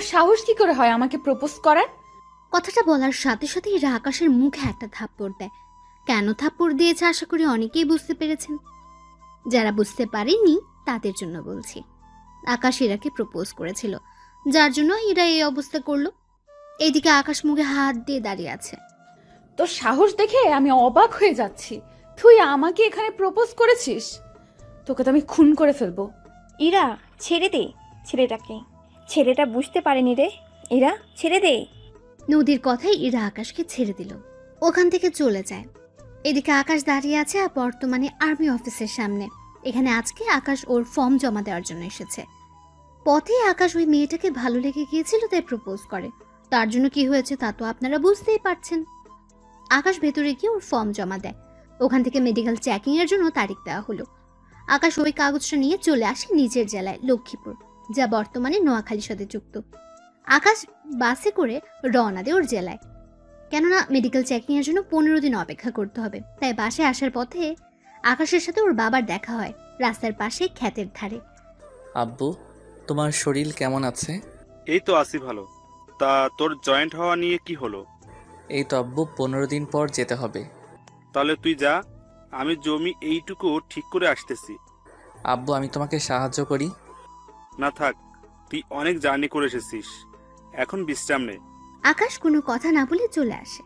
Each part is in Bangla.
তোর সাহস কি করে হয় আমাকে প্রপোজ করার? কথাটা বলার সাথে সাথে ইরা আকাশের মুখে একটা থাপ্পড় দেয়। কেন থাপ্পড় দিয়েছে আশা করি অনেকেই বুঝতে পেরেছেন। যারা বুঝতে পারেনি তাদের জন্য বলছি। আকাশ ইরাকে প্রপোজ করেছিল, যার জন্য ইরা এই অবস্থা করলো। এইদিকে আকাশ মুখে হাত দিয়ে দাঁড়িয়ে আছে। তোর সাহস দেখে আমি অবাক হয়ে যাচ্ছি। তুই আমাকে এখানে প্রপোজ করেছিস? তোকে তো আমি খুন করে ফেলবো। ইরা, ছেড়ে দে ছেলেটাকে। ছেলেটা বুঝতে পারেনি রে। ইরা, ছেড়ে দে। নদীর কথাই ইরা আকাশকে ছেড়ে দিল, ওখান থেকে চলে যায়। এদিকে আকাশ দাঁড়িয়ে আছে বর্তমানে আর্মি অফিসের সামনে। এখানে আজকে আকাশ ওর ফর্ম জমা দেওয়ার জন্য এসেছে। পথে আকাশ ওই মেয়েটাকে ভালো লেগে গিয়েছিল, তাই প্রপোজ করে। তার জন্য কি হয়েছে তা তো আপনারা বুঝতেই পারছেন। আকাশ ভেতরে গিয়ে ওর ফর্ম জমা দেয়। ওখান থেকে মেডিকেল চেকিং এর জন্য তারিখ দেওয়া হলো। আকাশ ওই কাগজটা নিয়ে চলে আসে নিজের জেলায় লক্ষ্মীপুর, যা বর্তমানে নোয়াখালীর সাথে যুক্ত। আকাশ বাসে করে রওনা দেয় ওর জেলায়, কেননা মেডিকেল চেকিং এর জন্য 15 দিন অপেক্ষা করতে হবে। তাই বাসে আসার পথে আকাশের সাথে ওর বাবার দেখা হয় রাস্তার পাশে ক্ষেতের ধারে। আব্বু, তোমার শরীর কেমন আছে? এই তো আছি ভালো। তা তোর জয়েন্ট হওয়া নিয়ে কি হলো? এই তো আব্বু, 15 দিন পর যেতে হবে। তাহলে তুই যা, আমি জমি এইটুকু ঠিক করে আসতেছি। আব্বু, আমি তোমাকে সাহায্য করি। না থাক, তুই অনেক জার্নি করে এসেছিস, এখন বিশ্রাম নে। আকাশ কোনো কথা না বলে চলে আসে।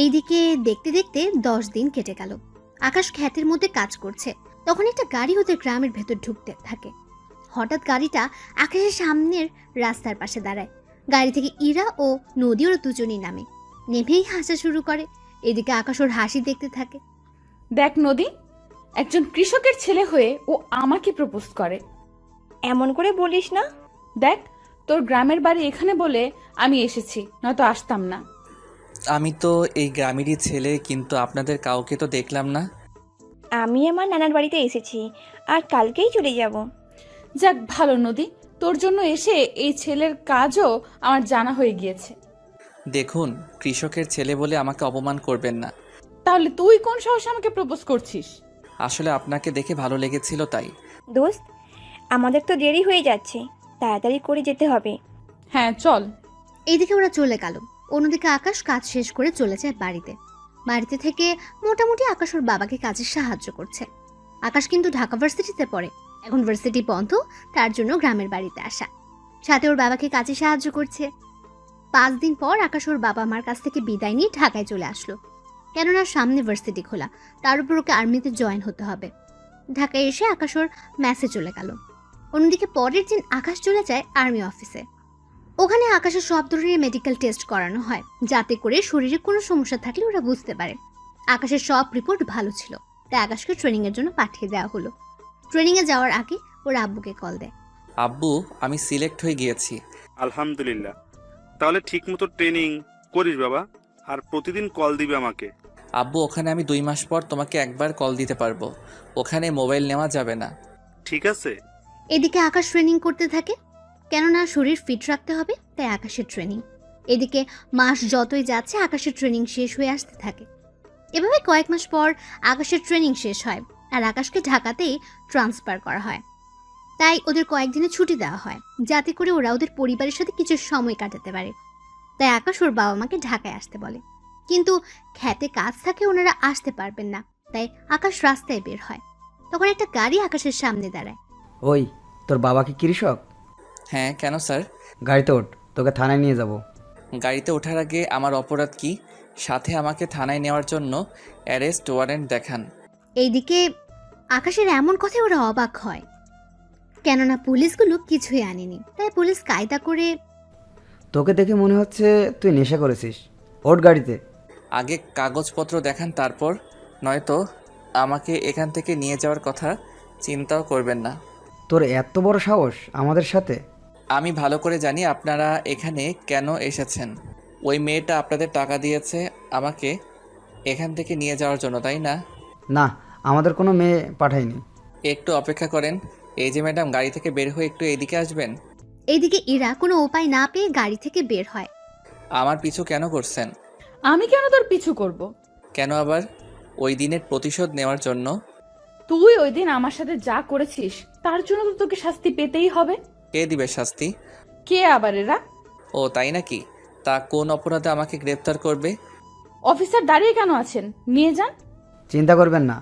এইদিকে দেখতে দেখতে 10 দিন কেটে গেল। আকাশ ক্ষেতের মধ্যে কাজ করছে, তখন একটা গাড়ি ওদের গ্রামের ভেতর ঢুকতে থাকে। হঠাৎ গাড়িটা আকাশের সামনের রাস্তার পাশে দাঁড়ায়। গাড়ি থেকে ইরা ও নদী ওরা দুজনেই নামে, নেমেই হাসা শুরু করে। এদিকে আকাশ ওর হাসি দেখতে থাকে। দেখ নদী, একজন কৃষকের ছেলে হয়ে ও আমাকে প্রপোজ করে। এমন করে বলিস না। দেখ, তোর গ্রামের বাড়ি এখানে বলে আমি এসেছি, নয়তো আসতাম না। আমি তো এই গ্রামেরই ছেলে, কিন্তু আপনাদের কাউকে তো দেখলাম না। আমি আমার নানার বাড়িতে এসেছি, আর কালকেই চলে যাব। যাক ভালো নদী, তোর জন্য এসে এই ছেলের কাজও আমার জানা হয়ে গিয়েছে। দেখুন, কৃষকের ছেলে বলে আমাকে অপমান করবেন না। তাহলে তুই কোন সাহসে আমাকে প্রপোজ করছিস? আসলে আপনাকে দেখে ভালো লেগেছিল তাই। দোস্ত, আমাদের তো দেরি হয়ে যাচ্ছে, তাড়াতাড়ি করে যেতে হবে। হ্যাঁ চল। এইদিকে ওরা চলে গেল। অন্যদিকে আকাশ কাজ শেষ করে চলে যায় বাড়িতে। বাড়িতে থেকে মোটামুটি আকাশ ওর বাবাকে কাজে সাহায্য করছে। আকাশ কিন্তু ঢাকা ভার্সিটিতে পড়ে, এখন ভার্সিটি বন্ধ, তার জন্য গ্রামের বাড়িতে আসা। সাথে ওর বাবাকে কাজে সাহায্য করছে। 5 দিন পর আকাশ ওর বাবা মার কাছ থেকে বিদায় নিয়ে ঢাকায় চলে আসলো, কেননা সামনে ভার্সিটি খোলা, তার উপর ওকে আর্মিতে জয়েন হতে হবে। ঢাকায় এসে আকাশ ওর ম্যাসে চলে গেল। অন্যদিকে পরের দিন আকাশ চলে যায় আর্মি অফিসে। ওখানে আকাশের সব ধরনের মেডিকেল টেস্ট করানো হয়, যাতে করে শরীরে কোনো সমস্যা থাকলে ওরা বুঝতে পারে। আকাশের সব রিপোর্ট ভালো ছিল, তাই আকাশকে ট্রেনিং এর জন্য পাঠিয়ে দেওয়া হলো। ট্রেনিং এ যাওয়ার আগে ওর আব্বুকে কল দেয়। আব্বু, আমি সিলেক্ট হয়ে গিয়েছি। আলহামদুলিল্লাহ। তাহলে ঠিক মতো ট্রেনিং করিস বাবা, আর প্রতিদিন কল দিবে আমাকে। আব্বু, ওখানে আমি 2 মাস পর তোমাকে একবার কল দিতে পারবো। ওখানে মোবাইল নেওয়া যাবে না। ঠিক আছে। এদিকে আকাশ ট্রেনিং করতে থাকে, কেননা শরীর ফিট রাখতে হবে, তাই আকাশের ট্রেনিং। এদিকে মাস যতই যাচ্ছে আকাশের ট্রেনিং শেষ হয়ে আসতে থাকে। এভাবে কয়েক মাস পর আকাশের ট্রেনিং শেষ হয়, আর আকাশকে ঢাকাতেই ট্রান্সফার করা হয়। তাই ওদের কয়েকদিনের ছুটি দেওয়া হয়, যাতে করে ওরা ওদের পরিবারের সাথে কিছু সময় কাটাতে পারে। তাই আকাশ ওর বাবা মাকে ঢাকায় আসতে বলে, কিন্তু খেতে কাজ থাকে, ওনারা আসতে পারবেন না। তাই আকাশ রাস্তায় বের হয়। তখন একটা গাড়ি আকাশের সামনে দাঁড়ায়। ওই, তোর বাবা কি কৃষক? হ্যাঁ, কেন স্যার? গাড়িতে ওঠ, তোকে থানায় নিয়ে যাব। গাড়িতে ওঠার আগে আমার অপরাধ কি? সাথে আমাকে থানায় নেওয়ার জন্য অ্যারেস্ট ওয়ারেন্ট দেখান। এইদিকে আকাশের এমন কথায় ওরা অবাক হয়, কেননা পুলিশগুলো কিছুই আনেনি। তাই পুলিশ কায়দা করে, তোকে দেখে মনে হচ্ছে তুই নেশা করেছিস, ওঠ গাড়িতে। আগে কাগজপত্র দেখান, তারপর নয়তো আমাকে এখান থেকে নিয়ে যাওয়ার কথা চিন্তাও করবেন না। তোর এত বড় সাহস আমাদের সাথে? আমি ভালো করে জানি আপনারা এখানে কেন এসেছেন। ওই মেয়েটা আপনাদের টাকা দিয়েছে আমাকে এখান থেকে নিয়ে যাওয়ার জন্য, তাই না? না, আমাদের কোনো মেয়ে পাঠায়নি। একটু অপেক্ষা করেন। এই যে ম্যাডাম, গাড়ি থেকে বের হয়ে একটু এইদিকে আসবেন। এইদিকে ইরা কোনো উপায় না পেয়ে গাড়ি থেকে বের হয়। আমার পিছু কেন করছেন? আমি কেন তোর পিছু করব? কেন আবার? ওই দিনের প্রতিশোধ নেওয়ার জন্য। তুই ওই দিন আমার সাথে যা করেছিস তার জন্য তো তোকে শাস্তি পেতেই হবে। কে দিবে শাস্তি? কে আবার এরা? ও তাই নাকি? তা কোন অপরাধে আমাকে গ্রেপ্তার করবে? অফিসার দাঁড়িয়ে কেন আছেন, নিয়ে যান। চিন্তা করবেন না,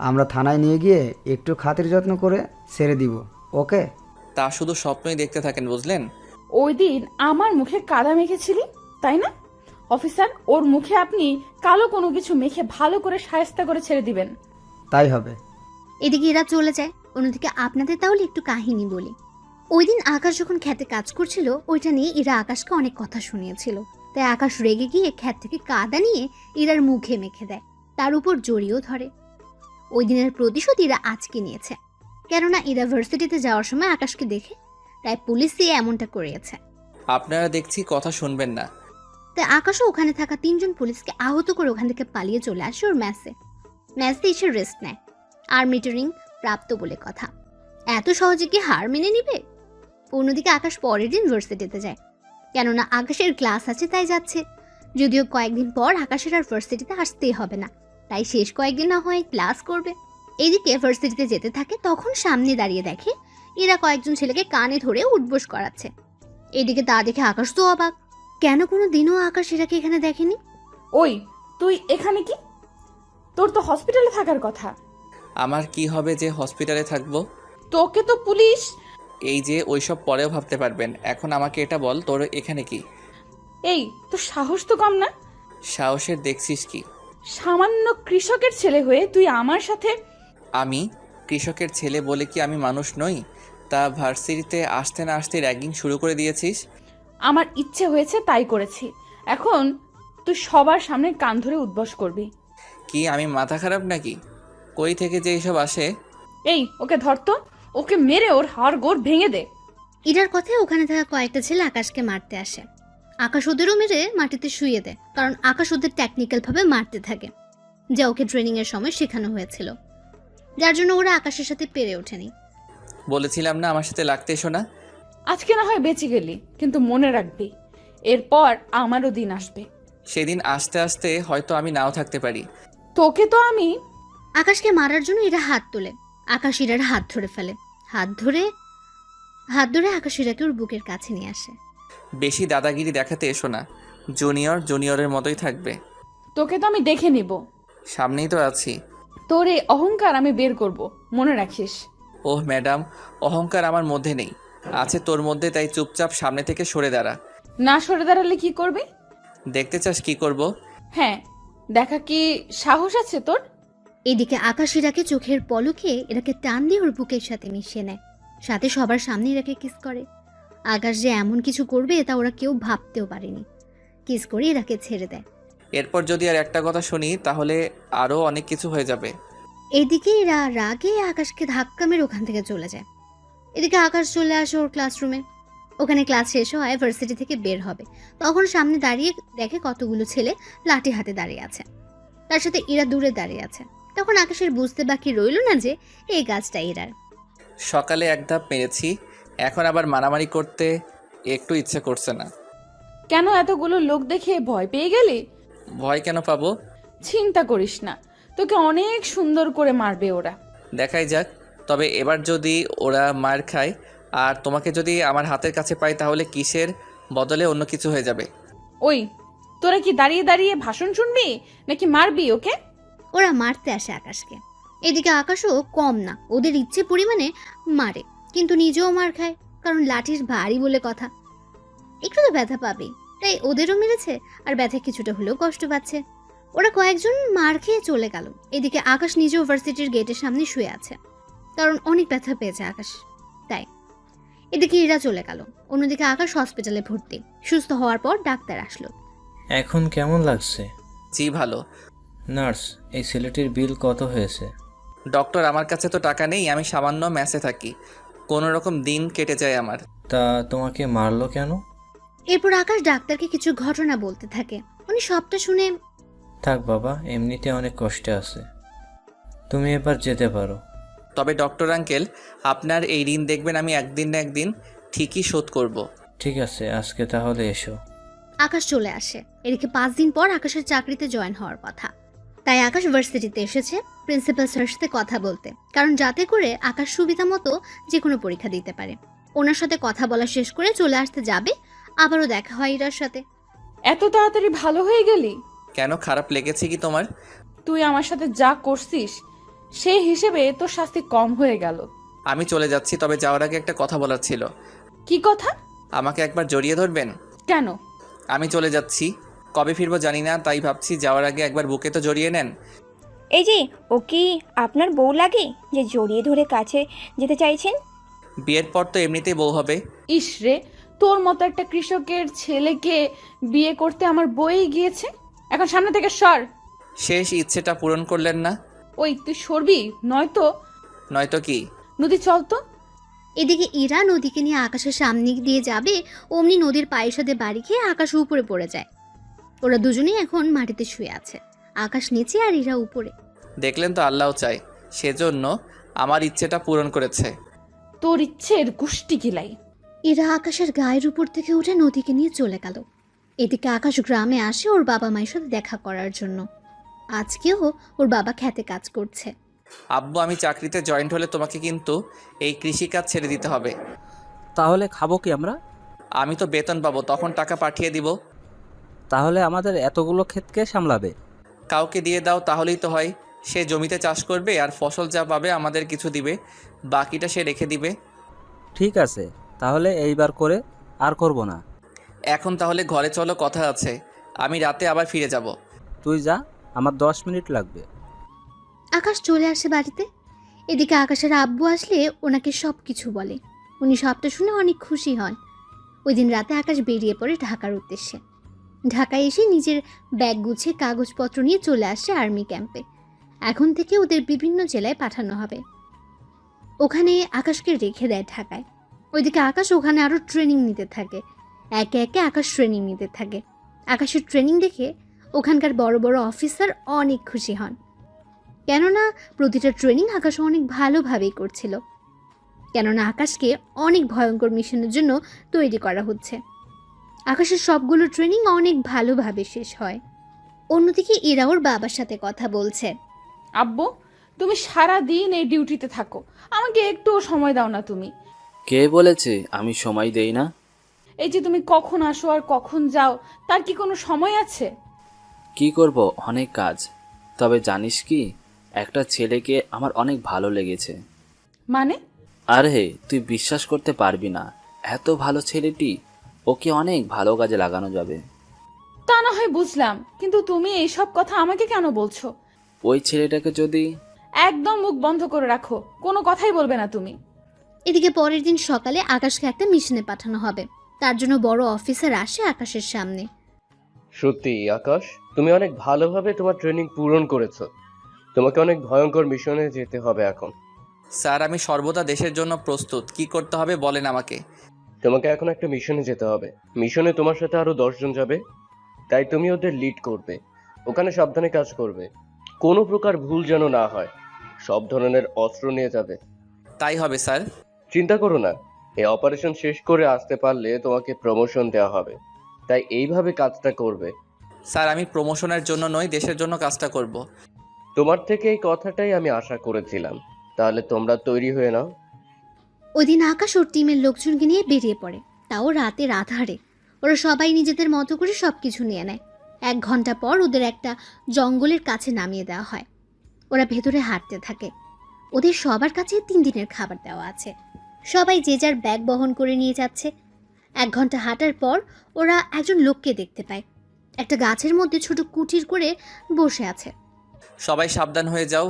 আমরা থানায় নিয়ে গিয়ে একটু খাতির যত্ন করে ছেড়ে দিব, ওকে? তা শুধু স্বপ্নই দেখতে থাকেন, বুঝলেন? ওই দিন আমার মুখে কাদা মেখেছিলি, তাই না? অফিসার, ওর মুখে আপনি কালো কোনো কিছু মেখে ভালো করে শায়েস্তা করে ছেড়ে দিবেন। তাই হবে। এদিকে এরা চলে যায়। অন্যদিকে আপনাদের তাহলে একটু কাহিনী বলি। ওই দিন আকাশ যখন খেতে কাজ করছিল, ওইটা নিয়ে এরা আকাশকে অনেক কথা শুনিয়েছিল। তাই আকাশ রেগে গিয়ে ক্ষেত থেকে কাদা নিয়ে ইরার মুখে মেখে দেয়, তার উপর জড়িয়েও ধরে। ওই দিনের প্রতিশোধ ইরা আজকে নিয়েছে, কেননা ইরা ভার্সিটিতে যাওয়ার সময় আকাশকে দেখে, তাই পুলিশ দিয়ে এমনটা করিয়েছে। আপনারা দেখছি কথা শুনবেন না। তাই আকাশও ওখানে থাকা 3 জন পুলিশকে আহত করে ওখান থেকে পালিয়ে চলে আসে ওর ম্যাচে এসে রেস্ট নেয়। আর্মিটারিং প্রাপ্ত বলে কথা, এত সহজে কি হার মেনে নিবে? অন্যদিকে আকাশ পরের দিন ভার্সিটিতে যায়, কেননা আকাশের ক্লাস আছে তাই যাচ্ছে। যদিও কয়েকদিন পর আকাশের আর ভার্সিটিতে আসতেই হবে না, তাই শেষ কয়েকদিন না হয় ক্লাস করবে। এইদিকে ভার্সিটিতে যেতে থাকে, তখন সামনে দাঁড়িয়ে দেখে এরা কয়েকজন ছেলেকে কানে ধরে উঠবোস করাচ্ছে। এদিকে তা দেখে আকাশ তো অবাক, কেন কোনো দিনও আকাশ এরাকে এখানে দেখেনি। ওই, তুই এখানে কি? তোর তো হসপিটালে থাকার কথা। আমার কি হবে যে হসপিটালে থাকবো? তোকে তো পুলিশ। এই যে ওইসব পরেও ভাবতে পারবেন, এখন আমাকে এটা বল, তোর এখানে কি? এই, তোর সাহস তো কম না। সাহসের দেখছিস কি? সামান্য কৃষকের ছেলে হয়ে তুই আমার সাথে। আমি কৃষকের ছেলে বলে কি আমি মানুষ নই? তা ভার্সিটিতে আসতে না আসতে র্যাগিং শুরু করে দিয়েছিস। আমার ইচ্ছে হয়েছে তাই করেছি, এখন তুই সবার সামনে কান ধরে উদ্বস করবি। কি আমি মাথা খারাপ নাকি? কই থেকে যে এইসব আসে? এই, ওকে ধর তো, ওকে মেরে ওর হাড় গোড় ভেঙে দে। ইরার কথায় ওখানে থাকা কয়েকটা ছেলে আকাশকে মারতে আসে। আকাশ ওদেরও মেরে মাটিতে শুইয়ে দেয়, কারণ আকাশ ওদের টেকনিক্যাল ভাবে মারতে থাকে, যা ওকে ট্রেনিং এর সময় শেখানো হয়েছিল, যার জন্য ওরা আকাশের সাথে পেরে ওঠেনি। বলেছিলাম না আমার সাথে লাগতে এসো না। আজকে না হয় বেঁচে গেলি, কিন্তু মনে রাখবি এরপর আমারও দিন আসবে। সেদিন আসতে আসতে হয়তো আমি নাও থাকতে পারি। তোকে তো আমি। আকাশকে মারার জন্য এরা হাত তোলে, আকাশ ইরার হাত ধরে ফেলে। হাত ধরে আকাশ ইরাকে ওর বুকের কাছে নিয়ে আসে। বেশি দাদাগিরি দেখাতে এসো না, জুনিয়রের মতোই থাকবে। তোকে তো আমি দেখে নিব, সামনেই তো আছি। তোর এই অহংকার আমি বের করব, মনে রাখিস। ওহ ম্যাডাম, অহংকার আমার মধ্যে নেই, আছে তোর মধ্যে, তাই চুপচাপ সামনে থেকে সরে দাঁড়া। না সরে দাঁড়ালে কি করবি? দেখতে চাস কি করব? হ্যাঁ, দেখা কি সাহস আছে তোর? এদিকে আকাশ ইরাকে চোখের পলকে এরাকে টান দিয়ে ওর বুকের সাথে মিশিয়ে নেয়, সাথে সবার সামনে এরাকে কিস করে। আকাশ যে এমন কিছু করবে তা ওরা কেউ ভাবতেও পারেনি। কিস করে এরাকে ছেড়ে দেয়। এরপর যদি আর একটা কথা শুনি তাহলে আরও অনেক কিছু হয়ে যাবে। এদিকে এরা রাগে আকাশকে ধাক্কা মেরে ওখান থেকে চলে যায়। এদিকে আকাশ চলে আসে ওর ক্লাসরুমে। ওখানে ক্লাস শেষ হয়, ভার্সিটি থেকে বের হবে, তখন সামনে দাঁড়িয়ে দেখে কতগুলো ছেলে লাঠি হাতে দাঁড়িয়ে আছে, তার সাথে ইরা দূরে দাঁড়িয়ে আছে। তখন আকাশের বুঝতে বাকি রইল না যে এই কাজটা ইরার। সকালে এক ধাপ মেরেছি, এখন আবার মারামারি করতে একটু ইচ্ছে করছে না। কেন এতগুলো লোক দেখে ভয় পেয়ে গেলি? ভয় কেন পাবো? চিন্তা করিস না, তোকে অনেক সুন্দর করে মারবে ওরা। দেখাই যাক, তবে এবার যদি ওরা মার খায় আর তোমাকে যদি আমার হাতের কাছে পাই তাহলে কিসের বদলে অন্য কিছু হয়ে যাবে। ওই, তোরা কি দাঁড়িয়ে দাঁড়িয়ে ভাষণ শুনবি নাকি মারবি ওকে? ওরা মারতে আসে আকাশকে। এদিকে আকাশও কম না, ওদের ইচ্ছে পরিমাণে মারে, কিন্তু নিজেও মার খায়, কারণ লাঠির ভারী বলে কথা, একটু তো ব্যথা পাবেই, তাই ওদেরও মেরেছে, আর ব্যথা কিছুটা হলেও কষ্ট পাচ্ছে। ওরা কয়েকজন মার খেয়ে চলে গেল। এদিকে আকাশ নিজেও ভার্সিটির গেটের সামনে শুয়ে আছে, কারণ অনেক ব্যথা পেয়েছে আকাশ, তাই। এদিকে ইরা চলে গেল। অন্যদিকে আকাশ হসপিটালে ভর্তি। সুস্থ হওয়ার পর ডাক্তার আসলো। এখন কেমন লাগছে? জি ভালো। নার্স, এই ছেলেটির বিল কত হয়েছে? ডক্টর, আমার কাছে তো টাকা নেই, আমি সামান্য ম্যাচে থাকি, কোনো রকম দিন কেটে যায় আমার। তা তোমাকে মারলো কেন? এরপর আকাশ ডাক্তারকে কিছু ঘটনা বলতে থাকে। উনি সবটা শুনে, থাক বাবা, এমনিতে অনেক কষ্টে আছে, তুমি এবার যেতে পারো। তবে ডক্টর আঙ্কেল, আপনার এই ঋণ দেখবেন আমি একদিন না একদিন ঠিকই শোধ করব। ঠিক আছে, আজকে তাহলে এসো। আকাশ চলে আসে। এদিকে 5 দিন পর আকাশের চাকরিতে জয়েন হওয়ার কথা, তাই আকাশ ভার্সিটিতে এসেছে প্রিন্সিপাল স্যারের সাথে কথা বলতে, কারণ যাতে করে আকাশ সুবিধা মতো যে কোনো পরীক্ষা দিতে পারে। ওনার সাথে কথা বলা শেষ করে চলে আসতে যাবে, আবারও দেখা হয় ইরার সাথে। এত তাড়াতাড়ি ভালো হয়ে গেলি? কেন, খারাপ লেগেছে কি তোমার? তুই আমার সাথে যা করছিস সেই হিসেবে তোর শাস্তি কম হয়ে গেল। আমি চলে যাচ্ছি, তবে যাওয়ার আগে একটা কথা বলার ছিল। কি কথা? আমাকে একবার জড়িয়ে ধরবেন? কেন? আমি চলে যাচ্ছি, কবে ফিরবো জানি না, তাই ভাবছি যাওয়ার আগে একবার বুকে তো জড়িয়ে নেন। এই যে, ও কি আপনার বউ লাগে যে জড়িয়ে ধরে কাছে যেতে চাইছেন? বিয়ের পর তো এমনিতেই বউ হবে। ইস রে, তোর মতো একটা কৃষকের ছেলেকে বিয়ে করতে আমার বই গিয়েছে। এখন সামনে থেকে সর। শেষ ইচ্ছেটা পূরণ করলেন না? ওই তুই সরবি, নয়তো কি? নদী চল তো। এদিকে ইরা নদীকে নিয়ে আকাশের সামনে দিয়ে যাবে, অমনি নদীর পায়ের সাথে বাড়ি খেয়ে আকাশ উপরে পড়ে যায়। ওরা দুজনেই এখন মাটিতে শুয়ে আছে, আকাশ নিচে আর ইরা উপরে। দেখলেন তো, আল্লাহ চাই, সেজন্য আমার ইচ্ছেটা পূরণ করেছে। তোর ইচ্ছের গুষ্টি কিলাই। ইরা আকাশের গায়ের উপর থেকে উঠে নদীকে নিয়ে চলে গেল। এদিকে আকাশ গ্রামে আসে ওর বাবা মায়ের সাথে দেখা করার জন্য। আজকেও ওর বাবা খেতে কাজ করছে। আব্বু, আমি চাকরিতে জয়েন্ট হলে তোমাকে কিন্তু এই কৃষিকাজ ছেড়ে দিতে হবে। তাহলে খাবো কি আমরা? আমি তো বেতন পাবো, তখন টাকা পাঠিয়ে দিব। তাহলে আমাদের এতগুলো ক্ষেত কে সামলাবে? কাউকে দিয়ে দাও, তাহলেই তো হয়। সে জমিতে চাষ করবে আর ফসল যা পাবে আমাদের কিছু দিবে, বাকিটা সে রেখে দিবে। ঠিক আছে, তাহলে এইবার করে আর করব না। এখন তাহলে ঘরে চলো, কথা আছে। আমি রাতে আবার ফিরে যাব। তুই যা, আমার 10 মিনিট লাগবে। আকাশ চলে আসে বাড়িতে। এদিকে আকাশের আব্বু আসলে ওনাকে সব কিছু বলে। উনি সবটা শুনে অনেক খুশি হন। ওই দিন রাতে আকাশ বেরিয়ে পড়ে ঢাকার উদ্দেশ্যে। ঢাকায় এসে নিজের ব্যাগ গুছিয়ে কাগজপত্র নিয়ে চলে আসে আর্মি ক্যাম্পে। এখন থেকে ওদের বিভিন্ন জেলায় পাঠানো হবে। ওখানে আকাশকে রেখে দেয় ঢাকায়। ওইদিকে আকাশ ওখানে আরও ট্রেনিং নিতে থাকে। একে একে আকাশ ট্রেনিং নিতে থাকে। আকাশের ট্রেনিং দেখে ওখানকার বড় বড় অফিসার অনেক খুশি হন, কেননা প্রতিটা ট্রেনিং আকাশ অনেক ভালোভাবেই করছিল। কেননা আকাশকে অনেক ভয়ঙ্কর মিশনের জন্য তৈরি করা হচ্ছে। আকাশের সবগুলো ট্রেনিং অনেক ভালোভাবে শেষ হয়। অন্যদিকে ইরা ওর বাবার সাথে কথা বলছে। আব্বু, তুমি সারা দিন এই ডিউটিতে থাকো, আমাকে একটুও সময় দাও না তুমি? কে বলেছে আমি সময় দেই না? এই যে তুমি কখন আসো আর কখন যাও, তার কি কোনো সময় আছে? কি করব, অনেক কাজ। তবে জানিস কি, একটা ছেলেকে আমার অনেক ভালো লেগেছে। মানে? আরে তুই বিশ্বাস করতে পারবি না, এত ভালো ছেলেটি, ওকে অনেক ভালো কাজে লাগানো যাবে। তা না হয় বুঝলাম, কিন্তু তুমি এইসব কথা আমাকে কেন বলছো? ওই ছেলেটাকে যদি... একদম মুখ বন্ধ করে রাখো, কোনো কথাই বলবে না তুমি। এদিকে পরের দিন সকালে আকাশকে একটা মিশনে পাঠানো হবে। তার জন্য বড় অফিসার আসে আকাশের সামনে। সত্যি আকাশ, তুমি অনেক ভালোভাবে তোমার ট্রেনিং পূরণ করেছো। তোমাকে অনেক ভয়ঙ্কর মিশনে যেতে হবে এখন। স্যার, আমি সর্বদা দেশের জন্য প্রস্তুত। কি করতে হবে বলেন আমাকে। তোমাকে এখন একটা মিশনে যেতে হবে। মিশনে তোমার সাথে আরো 10 জন যাবে, তাই তুমি ওদের লিড করবে। ওখানে সাবধানে কাজ করবে, কোনো প্রকার ভুল যেন না হয়। সব ধরনের অস্ত্র নিয়ে যাবে। তাই হবে স্যার। চিন্তা করো না, এই অপারেশন শেষ করে আসতে পারলে তোমাকে প্রমোশন দেওয়া হবে, তাই এইভাবে কাজটা করবে। স্যার, আমি প্রমোশনের জন্য নয়, দেশের জন্য কাজটা করব। তোমার থেকে এই কথাটাই আমি আশা করেছিলাম। তাহলে তোমরা তৈরি হয়ে নাও। ওই দিন আকাশ ওর টিমের লোকজনকে নিয়ে বেরিয়ে পড়ে, তাও রাতের আধারে। ওরা সবাই নিজেদের মতো করে সব কিছু নিয়ে নেয়। 1 ঘন্টা পর ওদের একটা জঙ্গলের কাছে নামিয়ে দেওয়া হয়। ওরা ভেতরে হাঁটতে থাকে। ওদের সবার কাছে 3 দিনের খাবার দেওয়া আছে। সবাই যে যার ব্যাগ বহন করে নিয়ে যাচ্ছে। 1 ঘন্টা হাঁটার পর ওরা একজন লোককে দেখতে পায়। একটা গাছের মধ্যে ছোট কুটির করে বসে আছে। সবাই সাবধান হয়ে যাও,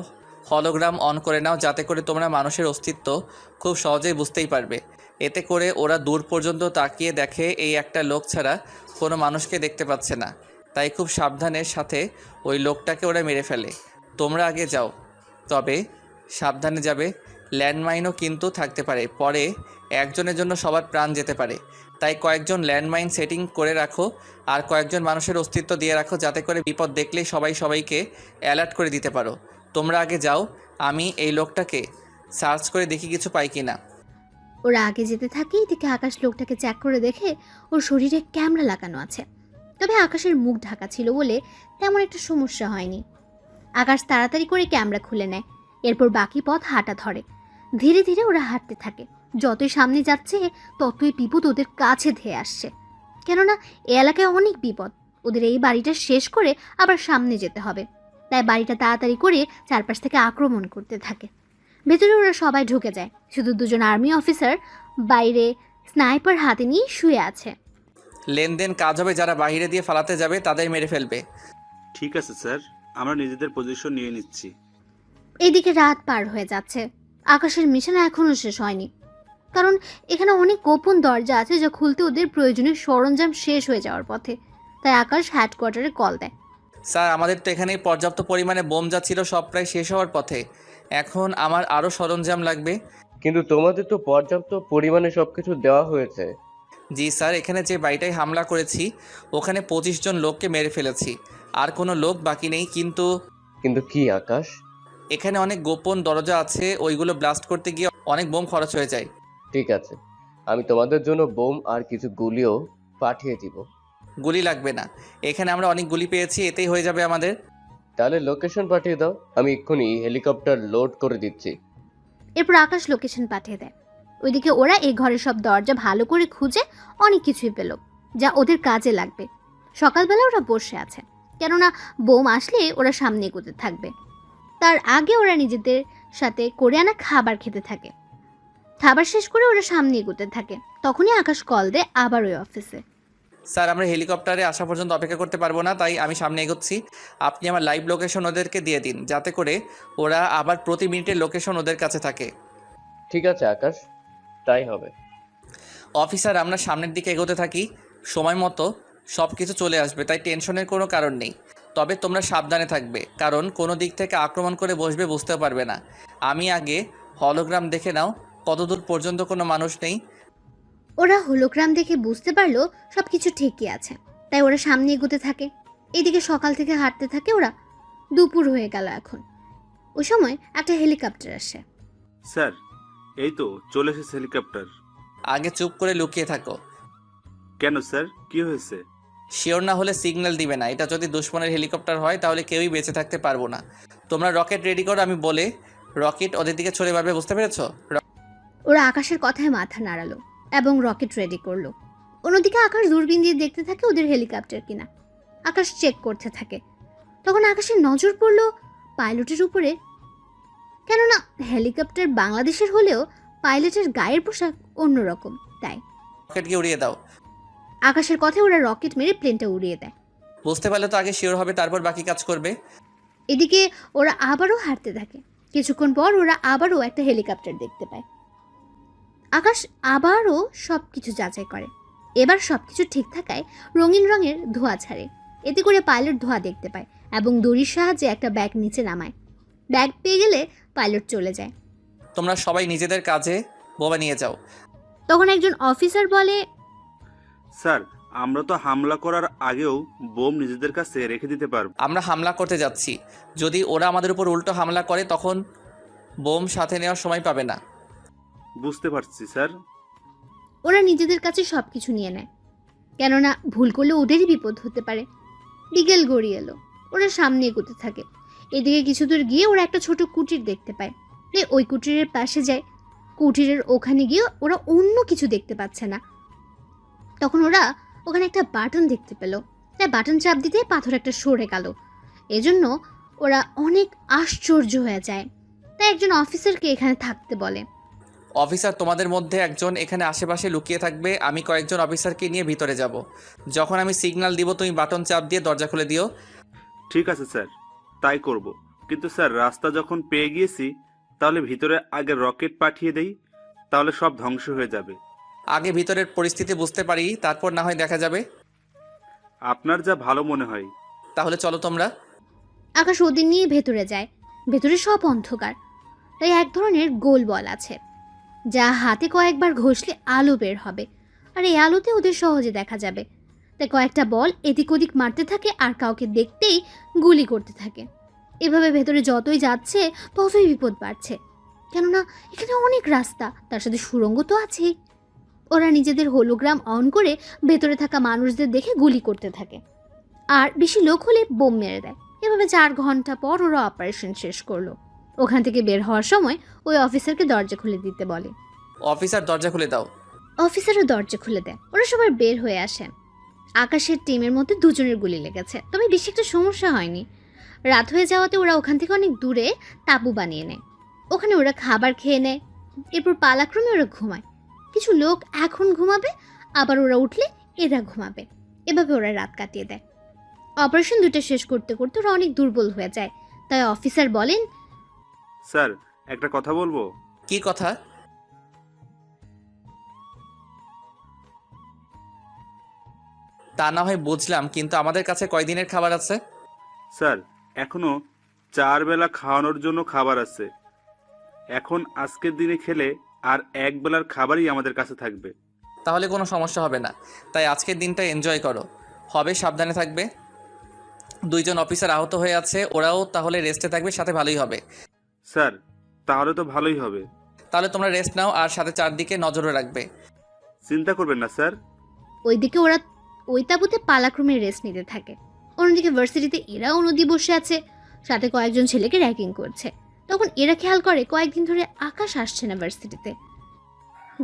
হলোগ্রাম অন করে নাও, যাতে করে তোমরা মানুষের অস্তিত্ব খুব সহজেই বুঝতেই পারবে। এতে করে ওরা দূর পর্যন্ত তাকিয়ে দেখে এই একটা লোক ছাড়া কোনো মানুষকে দেখতে পাচ্ছে না, তাই খুব সাবধানের সাথে ওই লোকটাকে ওরা মেরে ফেলে। তোমরা আগে যাও, তবে সাবধানে যাবে। ল্যান্ডমাইনও কিন্তু থাকতে পারে, পরে একজনের জন্য সবার প্রাণ যেতে পারে। তাই কয়েকজন ল্যান্ডমাইন সেটিং করে রাখো আর কয়েকজন মানুষের অস্তিত্ব দিয়ে রাখো, যাতে করে বিপদ দেখলেই সবাই সবাইকে অ্যালার্ট করে দিতে পারো। তোমরা আগে যাও, আমি এই লোকটাকে সার্চ করে দেখি কিছু পাই কি না। ওরা আগে যেতে থাকে। এদিকে আকাশ লোকটাকে চেক করে দেখে ওর শরীরে ক্যামেরা লাগানো আছে। তবে আকাশের মুখ ঢাকা ছিল বলে তেমন একটা সমস্যা হয়নি। আকাশ তাড়াতাড়ি করে ক্যামেরা খুলে নেয়। এরপর বাকি পথ হাঁটা ধরে। ধীরে ধীরে ওরা হাঁটতে থাকে। যতই সামনে যাচ্ছে ততই বিপদ ওদের কাছে ধেয়ে আসছে। কেননা এ এলাকায় অনেক বিপদ। ওদের এই বাড়িটা শেষ করে আবার সামনে যেতে হবে, তাই বাড়িটা তাড়াতাড়ি করে চারপাশ থেকে আক্রমণ করতে থাকে। ভেতরে ওরা সবাই ঢুকে যায়, শুধু দুজন আর্মি অফিসার বাইরে স্নাইপার হাতে নিয়ে শুয়ে আছে। লেনদেন কাজ হবে, যারা বাইরে দিয়ে ফালাতে যাবে তাদের মেরে ফেলবে। ঠিক আছে স্যার, আমরা নিজেদের পজিশন নিয়ে নিচ্ছি। এদিকে রাত পার হয়ে যাচ্ছে, আকাশের মিশন এখনো শেষ হয়নি, কারণ এখানে অনেক গোপন দরজা আছে যা খুলতে ওদের প্রয়োজনীয় সরঞ্জাম শেষ হয়ে যাওয়ার পথে। তাই আকাশ হেডকোয়ার্টারে কল দেয়। স্যার, আমাদের তো এখানেই পর্যাপ্ত পরিমাণে বোম যা ছিল সব প্রায় শেষ হওয়ার পথে। এখন আমার আরও সরঞ্জাম লাগবে। কিন্তু তোমাদের তো পর্যাপ্ত পরিমাণে সবকিছু দেওয়া হয়েছে। জি স্যার, এখানে যে বাড়িটায় হামলা করেছি ওখানে 25 জন লোককে মেরে ফেলেছি, আর কোনো লোক বাকি নেই। কিন্তু কিন্তু কি আকাশ? এখানে অনেক গোপন দরজা আছে, ওইগুলো ব্লাস্ট করতে গিয়ে অনেক বোম খরচ হয়ে যায়। ঠিক আছে, আমি তোমাদের জন্য বোম আর কিছু গুলিও পাঠিয়ে দিব। গুলি লাগবে না, এখানে আমরা অনেক গুলি পেয়েছি, এতেই হয়ে যাবে আমাদের। তাহলে লোকেশন পাঠিয়ে দাও, আমি এক্ষুনি হেলিকপ্টার লোড করে দিচ্ছি। এরপর আকাশ লোকেশন পাঠিয়ে দেয়। ওইদিকে ওরা এই ঘরের সব দরজা ভালো করে খুঁজে অনেক কিছুই পেল যা ওদের কাজে লাগবে। সকালবেলা ওরা বসে আছে, কেননা বোম আসলে ওরা সামনে এগোতে থাকবে। তার আগে ওরা নিজেদের সাথে করে আনা খাবার খেতে থাকে। খাবার শেষ করে ওরা সামনে এগোতে থাকে, তখনই আকাশ কল দেয় আবার ওই অফিসে। স্যার, আমরা হেলিকপ্টারে আসা পর্যন্ত অপেক্ষা করতে পারবো না, তাই আমি সামনে এগোচ্ছি। আপনি আমার লাইভ লোকেশন ওদেরকে দিয়ে দিন, যাতে করে ওরা আবার প্রতি মিনিটের লোকেশন ওদের কাছে থাকে। ঠিক আছে আকাশ, তাই হবে। অফিসার, আমরা সামনের দিকে এগোতে থাকি, সময় মতো সব কিছু চলে আসবে, তাই টেনশনের কোনো কারণ নেই। তবে তোমরা সাবধানে থাকবে, কারণ কোনো দিক থেকে আক্রমণ করে বসবে বুঝতেও পারবে না। আমি আগে হলোগ্রাম দেখে নাও কতদূর পর্যন্ত কোনো মানুষ নেই। ওরা হোলোগ্রাম দেখে বুঝতে পারলো সবকিছু ঠিকই আছে, তাই ওরা সামনে এগোতে থাকে। এদিকে সকাল থেকে হাঁটতে থাকে ওরা, দুপুর হয়ে গেল এখন। ওই সময় একটা হেলিকপ্টার আসে। স্যার, এই তো চলে এসেছে হেলিকপ্টার। আগে চুপ করে লুকিয়ে থাকো। কেন স্যার, কি হয়েছে? শিওর না হলে সিগন্যাল দিবে না। এটা যদি দুশ্মনের হেলিকপ্টার হয় তাহলে কেউই বেঁচে থাকতে পারবো না। তোমরা রকেট রেডি করো, আমি বলে রকেট ওদের দিকে ছড়ে মারবে, বুঝতে পেরেছো? ওরা আকাশের কথায় মাথা নাড়ালো এবং রকেট রেডি করলো। অন্যদিকে আকাশ দূরবীন দিয়ে দেখতে থাকে ওদের হেলিকপ্টার কিনা। আকাশ চেক করতে থাকে, তখন আকাশের নজর পড়লো পাইলটের উপরে। কেননা হেলিকপ্টার বাংলাদেশের হলেও পাইলটের গায়ের পোশাক অন্যরকম, তাই রকেটকে উড়িয়ে দাও। আকাশের কথায় ওরা রকেট মেরে প্লেনটা উড়িয়ে দেয়। বুঝতে পারলে তো আগে শিওর হবে, তারপর বাকি কাজ করবে। এদিকে ওরা আবারও হাঁটতে থাকে। কিছুক্ষণ পর ওরা আবারও একটা হেলিকপ্টার দেখতে পায়। আকাশ আবারও সব কিছু যাচাই করে। এবার সব কিছু ঠিক থাকায় রঙিন রঙের ধোঁয়া ছাড়ে। এতে করে পাইলট ধোঁয়া দেখতে পায় এবং দড়ির সাহায্যে একটা ব্যাগ নিচে নামায়। ব্যাগ পেয়ে গেলে পাইলট চলে যায়। তোমরা সবাই নিজেদের কাজে বোমা নিয়ে যাও। তখন একজন অফিসার বলে, স্যার, আমরা তো হামলা করার আগেও বোম নিজেদের কাছে রেখে দিতে পারবো। আমরা হামলা করতে যাচ্ছি, যদি ওরা আমাদের উপর উল্টো হামলা করে তখন বোম সাথে নেওয়ার সময় পাবে না। বুঝতে পারছি স্যার। ওরা নিজেদের কাছে সব কিছু নিয়ে নেয়, কেননা ভুল করলে ওদেরই বিপদ হতে পারে। বিকেল গড়িয়ে এলো, ওরা সামনে এগোতে থাকে। এদিকে কিছু দূর গিয়ে ওরা একটা ছোট কুটির দেখতে পায়। ওই কুটিরের পাশে যায়। কুটিরের ওখানে গিয়ে ওরা অন্য কিছু দেখতে পাচ্ছে না। তখন ওরা ওখানে একটা বাটন দেখতে পেল, তাই বাটন চাপ দিতে পাথর একটা সরে গেল। এজন্য ওরা অনেক আশ্চর্য হয়ে যায়, তাই একজন অফিসারকে এখানে থাকতে বলে। অফিসার, তোমাদের মধ্যে একজন এখানে আশেপাশে লুকিয়ে থাকবে, আমি কয়েকজন অফিসারকে নিয়ে ভিতরে যাব। যখন আমি সিগন্যাল দিব তুমি বাটন চাপ দিয়ে দরজা খুলে দিও। ঠিক আছে স্যার, তাই করব। কিন্তু স্যার, রাস্তা যখন পেয়ে গিয়েছি তাহলে ভিতরে আগে রকেট পাঠিয়ে দেই, তাহলে সব ধ্বংস হয়ে যাবে। আগে ভিতরের পরিস্থিতি বুঝতে পারি, তারপর না হয় দেখা যাবে। আপনার যা ভালো মনে হয়। তাহলে চলো তোমরা। আকাশ ওদের নিয়ে ভেতরে যায়। ভেতরে সব অন্ধকার, তাই এক ধরনের গোল বল আছে যা হাতে কয়েকবার ঘষলে আলো বের হবে, আর এই আলোতে ওদের সহজে দেখা যাবে। তাই কয়েকটা বল এদিক ওদিক মারতে থাকে আর কাউকে দেখতেই গুলি করতে থাকে। এভাবে ভেতরে যতই যাচ্ছে ততই বিপদ বাড়ছে, কেননা এখানে অনেক রাস্তা, তার সাথে সুড়ঙ্গ তো আছেই। ওরা নিজেদের হোলোগ্রাম অন করে ভেতরে থাকা মানুষদের দেখে গুলি করতে থাকে, আর বেশি লোক হলে বোম মেরে দেয়। এভাবে 4 ঘন্টা পর ওরা অপারেশন শেষ করলো। ওখান থেকে বের হওয়ার সময় ওই অফিসারকে দরজা খুলে দিতে বলে। অফিসার, দরজা খুলে দাও। অফিসারও দরজা খুলে দেয়। ওরা সবাই বের হয়ে আসে। আকাশের টিমের মধ্যে দুজনের গুলি লেগেছে, তবে বেশি একটা সমস্যা হয়নি। রাত হয়ে যাওয়াতে ওরা ওখান থেকে অনেক দূরে তাঁবু বানিয়ে নেয়। ওখানে ওরা খাবার খেয়ে নেয়, এরপর পালাক্রমে ওরা ঘুমায়। কিছু লোক এখন ঘুমাবে, আবার ওরা উঠলে এরা ঘুমাবে। এভাবে ওরা রাত কাটিয়ে দেয়। অপারেশন দুটো শেষ করতে করতে ওরা অনেক দুর্বল হয়ে যায়, তাই অফিসার বলেন, স্যার একটা কথা বলবো। কি কথা? তা না হয় বুঝলাম, কিন্তু আমাদের কাছে কয়দিনের খাবার আছে? স্যার এখনো 4 বেলা খাওয়ানোর জন্য খাবার আছে। এখন আজকের দিনে খেলে আর 1 বেলার খাবারই আমাদের কাছে থাকবে। তাহলে কোনো সমস্যা হবে না, তাই আজকের দিনটা এনজয় করো। হবে, সাবধানে থাকবে। 2 জন অফিসার আহত হয়ে আছে, ওরাও তাহলে রেস্টে থাকবে, সাথে ভালোই হবে। স্যার তাহলে তো ভালোই হবে। তাহলে তোমরা রেস্ট নাও, আর সাথে চারদিকে নজরও রাখবে। চিন্তা করবেন না স্যার। ওইদিকে ওরা ওই তাঁবুতে পালাক্রমে রেস্ট নিতে থাকে। অন্যদিকে ভার্সিটিতে এরাও নদী বসে আছে, সাথে কয়েকজন ছেলেকে র্যাগিং করছে। তখন এরা খেয়াল করে কয়েকদিন ধরে আকাশ আসছে না ভার্সিটিতে।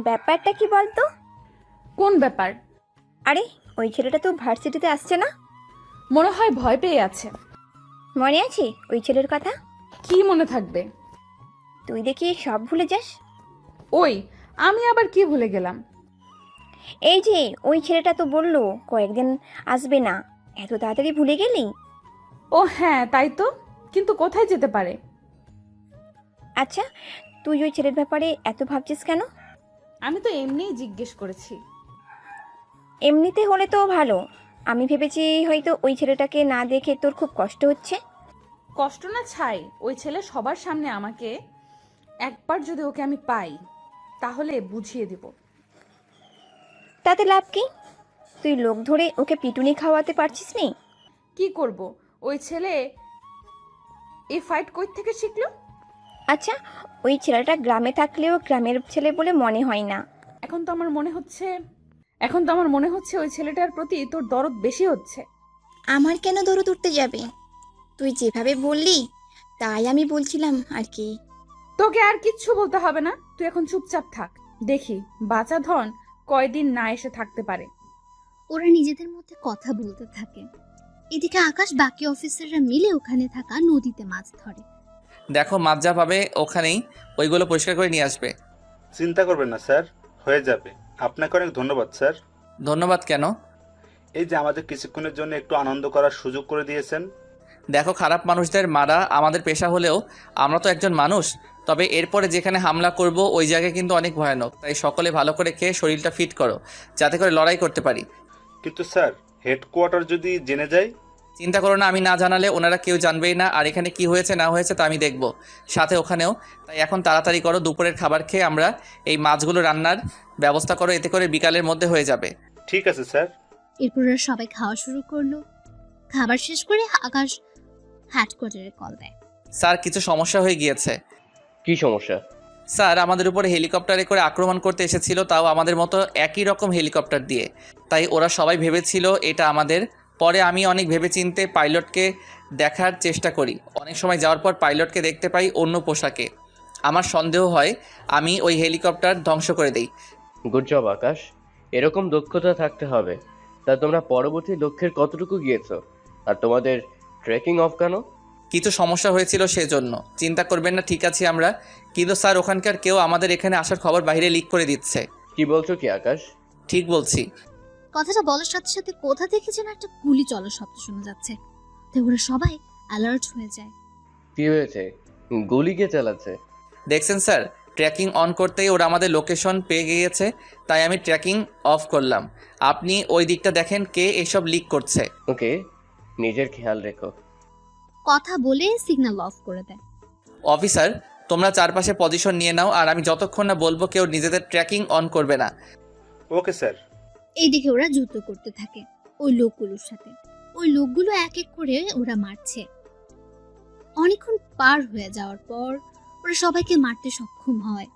ব্যাপারটা কি বলতো? কোন ব্যাপার? আরে ওই ছেলেটা তো ভার্সিটিতে আসছে না। মনে হয় ভয় পেয়ে আছে। মনে আছে ওই ছেলের কথা? কি মনে থাকবে? তুই দেখি সব ভুলে যাস। ওই, আমি আবার কি ভুলে গেলাম? এই যে ওই ছেলেটা তো বললো কয়েকদিন আসবে না, এত তাড়াতাড়ি ভুলে গেলি? ও হ্যাঁ, তাই তো, কিন্তু কোথায় যেতে পারে? আচ্ছা, তুই ওই ছেলের ব্যাপারে এত ভাবছিস কেন? আমি তো এমনিই জিজ্ঞেস করেছি। এমনিতে হলে তো ভালো। আমি ভেবেছি হয়তো ওই ছেলেটাকে না দেখে তোর খুব কষ্ট হচ্ছে। কষ্ট না ছাই, ওই ছেলে সবার সামনে আমাকে, একবার যদি ওকে আমি পাই তাহলে বুঝিয়ে দিব। তাতে লাভ কি? তুই লোক ধরে ওকে পিটুনি খাওয়াতে পারছিস নি? কি করব? ওই ছেলে এই ফাইট কই থেকে শিখলো? আচ্ছা, ওই ছেলেটা গ্রামে থাকলেও গ্রামের ছেলে বলে মনে হয় না। এখন তো আমার মনে হচ্ছে ওই ছেলেটার প্রতি তোর দরদ বেশি হচ্ছে। আমার কেন দরদ উঠতে যাবে? তুই যেভাবে বললি তাই আমি বলছিলাম আর কি। তোকে আর কিচ্ছু বলতে হবে না, তুই এখন চুপচাপ থাক। দেখি বাঁচা ধন কয়দিন না এসে থাকতে পারে। ওরা নিজেদের মধ্যে কথা বলতে থাকে। এদিকে আকাশ বাকি অফিসাররা মিলে ওখানে থাকা নদীতে মাছ ধরে। দেখো, মাছ যা পাবে ওখানেই ওইগুলো পরিষ্কার করে নিয়ে আসবে। চিন্তা করবেন না স্যার, হয়ে যাবে। আপনাকে অনেক ধন্যবাদ স্যার। ধন্যবাদ কেন? এই যে আমাদের কিছুক্ষণের জন্য একটু আনন্দ করার সুযোগ করে দিয়েছেন। দেখো, খারাপ মানুষদের মারা আমাদের পেশা হলেও আমরা তো একজন মানুষ। তবে এরপরে যেখানে হামলা করব ওই জায়গায় কিন্তু অনেক ভয়ানক, তাই সকলে ভালো করে খেয়ে শরীরটা ফিট করো, যাতে করে লড়াই করতে পারি। কিন্তু স্যার হেডকোয়ার্টার যদি জেনে যায়? চিন্তা করো না, আমি না জানালে ওনারা কেউ জানবেই না, আর এখানে কি হয়েছে না হয়েছে তা আমি দেখব, সাথে ওখানেও। তাই এখন তাড়াতাড়ি করো, দুপুরের খাবার খেয়ে আমরা এই মাছগুলো রান্নার ব্যবস্থা করো, এতে করে বিকালের মধ্যে হয়ে যাবে। ঠিক আছে স্যার। এরপর ওরা সবাই খাওয়া শুরু করলো। খাবার শেষ করে আকাশ হেডকোয়ার্টারে কল দেয়। স্যার, কিছু সমস্যা হয়ে গিয়েছে। কি সমস্যা? স্যার, আমাদের উপরে হেলিকপ্টারে করে আক্রমণ করতে এসেছিল, তাও আমাদের মতো একই রকম হেলিকপ্টার দিয়ে। তাই ওরা সবাই ভেবেছিল এটা আমাদের। পরে আমি অনেক ভেবেচিন্তে পাইলটকে দেখার চেষ্টা করি। অনেক সময় যাওয়ার পর পাইলটকে দেখতে পাই অন্য পোশাকে। আমার সন্দেহ হয় আমি ওই হেলিকপ্টার ধ্বংস করে দেই। গুড জব আকাশ, এরকম দক্ষতা থাকতে হবে। তা তোমরা পরবর্তী লক্ষ্যের কতটুকু গিয়েছো? আর তোমাদের ট্রেকিং অফ কেন? কিছু সমস্যা হয়েছিল সেজন্য। চিন্তা করবেন না, ঠিক আছি আমরা। কিন্তু স্যার, ওখানকার কেউ আমাদের এখানে আসার খবর বাইরে লিক করে দিচ্ছে। কি বলছো কি আকাশ? ঠিক বলছি। কথাটা বলার সাথে সাথে কোথা থেকে যেন একটা গুলি চলার শব্দ শোনা যাচ্ছে। তাই ওরা সবাই অ্যালার্ট হয়ে যায়। কি হয়েছে? গুলি কে চালাচ্ছে? দেখছেন স্যার, ট্র্যাকিং অন করতেই ওরা আমাদের লোকেশন পেয়ে গিয়েছে, তাই আমি ট্র্যাকিং অফ করলাম। আপনি ওই দিকটা দেখেন কে এসব লিক করছে। ওকে, নিজের খেয়াল রেখো। কথা বলে সিগন্যাল অফ করে দেয়। অফিসার, তোমরা চারপাশে পজিশন নিয়ে নাও, আর আমি যতক্ষণ না বলবো কেউ নিজেদের ট্র্যাকিং অন করবে না। Okay sir. এইদিকে ওরা যুদ্ধ করতে থাকে ওই লোকগুলোর সাথে। ওই লোকগুলো এক এক করে ওরা মারছে। অনেকক্ষণ পার হয়ে যাওয়ার পর ওরা সবাইকে মারতে সক্ষম হয়।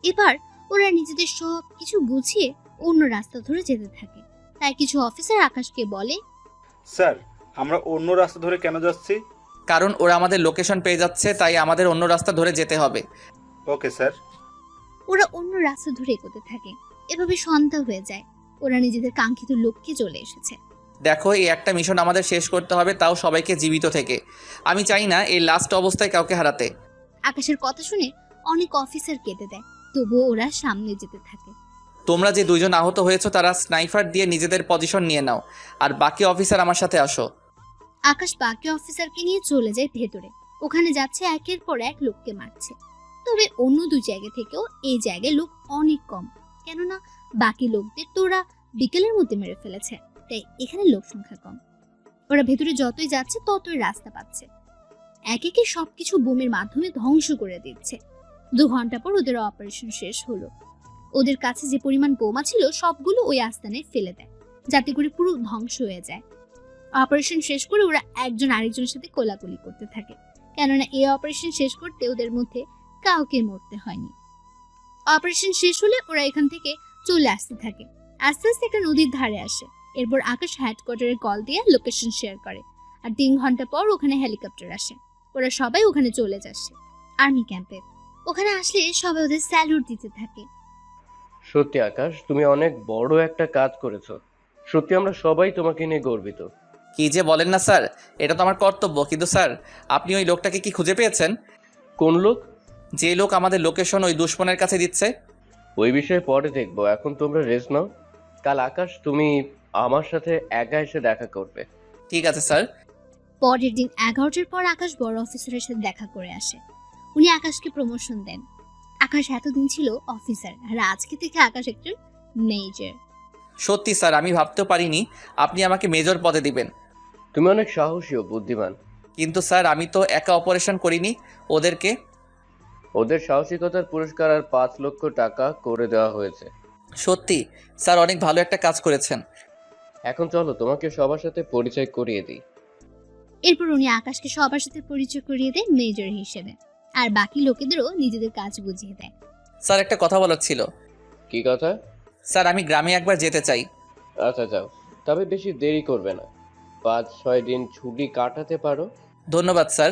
এবার ওরা নিজেদের সব কিছু গুছিয়ে অন্য রাস্তা ধরে যেতে থাকে। তাই কিছু অফিসার আকাশকে বলে, স্যার আমরা অন্য রাস্তা ধরে কেন যাচ্ছি? কারণ ওরা আমাদের লোকেশন পেয়ে যাচ্ছে, তাই আমাদের অন্য রাস্তা ধরে যেতে হবে। Okay sir. ওরা অন্য রাস্তা ধরে এগোতে থাকে। এভাবে সন্ধ্যা হয়ে যায়। ওরা নিজেদের কাঙ্ক্ষিত লক্ষ্যে চলে এসেছে। দেখো, এই একটা মিশন আমাদের শেষ করতে হবে, তাও সবাইকে জীবিত থেকে। আমি চাই না এই লাস্ট অবস্থায় কাউকে হারাতে। আকাশের কথা শুনে অনেক অফিসার কেঁদে দেয়, তবুও ওরা সামনে যেতে থাকে। তোমরা যে 2জন আহত হয়েছো তারা স্নাইপার দিয়ে নিজেদের পজিশন নিয়ে নাও, আর বাকি অফিসার আমার সাথে আসো। আকাশ বাকি অফিসারকে নিয়ে চলে যায় ভেতরে। ওখানে যাচ্ছে একের পর এক লোককে মারছে। তবে অন্য 2 জায়গা থেকেও এই জায়গায় লোক অনেক কম, কেননা বাকি লোকদের তো ওরা বিকেলের মধ্যে মেরে ফেলেছে, তাই এখানে লোক সংখ্যা কম। ওরা ভেতরে যতই যাচ্ছে ততই রাস্তা পাচ্ছে। একে একে সবকিছু বোমের মাধ্যমে ধ্বংস করে দিচ্ছে। 2 ঘন্টা পর ওদের অপারেশন শেষ হলো। ওদের কাছে যে পরিমাণ বোমা ছিল সবগুলো ওই আস্তানায় ফেলে দেয়, যাতে করে পুরো ধ্বংস হয়ে যায়। অপারেশন শেষ করে ওরা একজন আরেকজনের সাথে কোলাকুলি করতে থাকে, কেননা এই অপারেশন শেষ করতে ওদের মধ্যে কাউকে মরতে হয়নি। অপারেশন শেষ হলে ওরা এখান থেকে চলে আসতে থাকে। আস্তে আস্তে একটা নদীর ধারে আসে। এরপর আকাশ হেডকোয়ার্টারে কল দিয়ে লোকেশন শেয়ার করে, আর 3 ঘন্টা পর ওখানে হেলিকপ্টার আসে। ওরা সবাই ওখানে চলে যাচ্ছে আর্মি ক্যাম্পে। ওখানে আসলে সবাই ওদের স্যালুট দিতে থাকে। সত্যি আকাশ, তুমি অনেক বড় একটা কাজ করেছো। সত্যি আমরা সবাই তোমাকে নিয়ে গর্বিত। কি যে বলেন না স্যার, এটা তো আমার কর্তব্য। কিন্তু স্যার, আপনি ওই লোকটাকে কি খুঁজে পেয়েছেন? কোন লোক? যে লোক আমাদের লোকেশন ওই দুশ্মনের কাছে দিচ্ছে। ওই বিষয়ে পরে দেখবো, এখন তোমরা রেস্ট নাও। কাল আকাশ তুমি আমার সাথে একা এসে দেখা করবে। ঠিক আছে স্যার। পরের দিন 11টার পর আকাশ বড় অফিসারের সাথে দেখা করে আসে। উনি আকাশকে প্রমোশন দেন। আকাশ এতদিন ছিল অফিসার, আর আজকে থেকে আকাশ একজন মেজর। সত্যি স্যার, আমি ভাবতেও পারিনি আপনি আমাকে মেজর পদে দিবেন। তুমি অনেক সাহসী ও বুদ্ধিমান। কিন্তু স্যার, আমি তো একা অপারেশন করিনি, ওদেরকে। ওদের সাহসিকতার পুরস্কার আর 5 লক্ষ টাকা করে দেওয়া হয়েছে। সত্যি স্যার, অনেক ভালো একটা কাজ করেছেন। এখন চলো তোমাকে সবার সাথে পরিচয় করিয়ে দিই। এরপর উনি আকাশকে সবার সাথে পরিচয় করিয়ে দেন মেজর হিসেবে, আর বাকি লোকেদেরও নিজেদের কাজ বুঝিয়ে দেয়। স্যার, একটা কথা বলার ছিল। কি কথা? স্যার, আমি গ্রামে একবার যেতে চাই। আচ্ছা যাও, তবে বেশি দেরি করবে না। 5-6 দিন ছুটি কাটাতে পারো। ধন্যবাদ স্যার।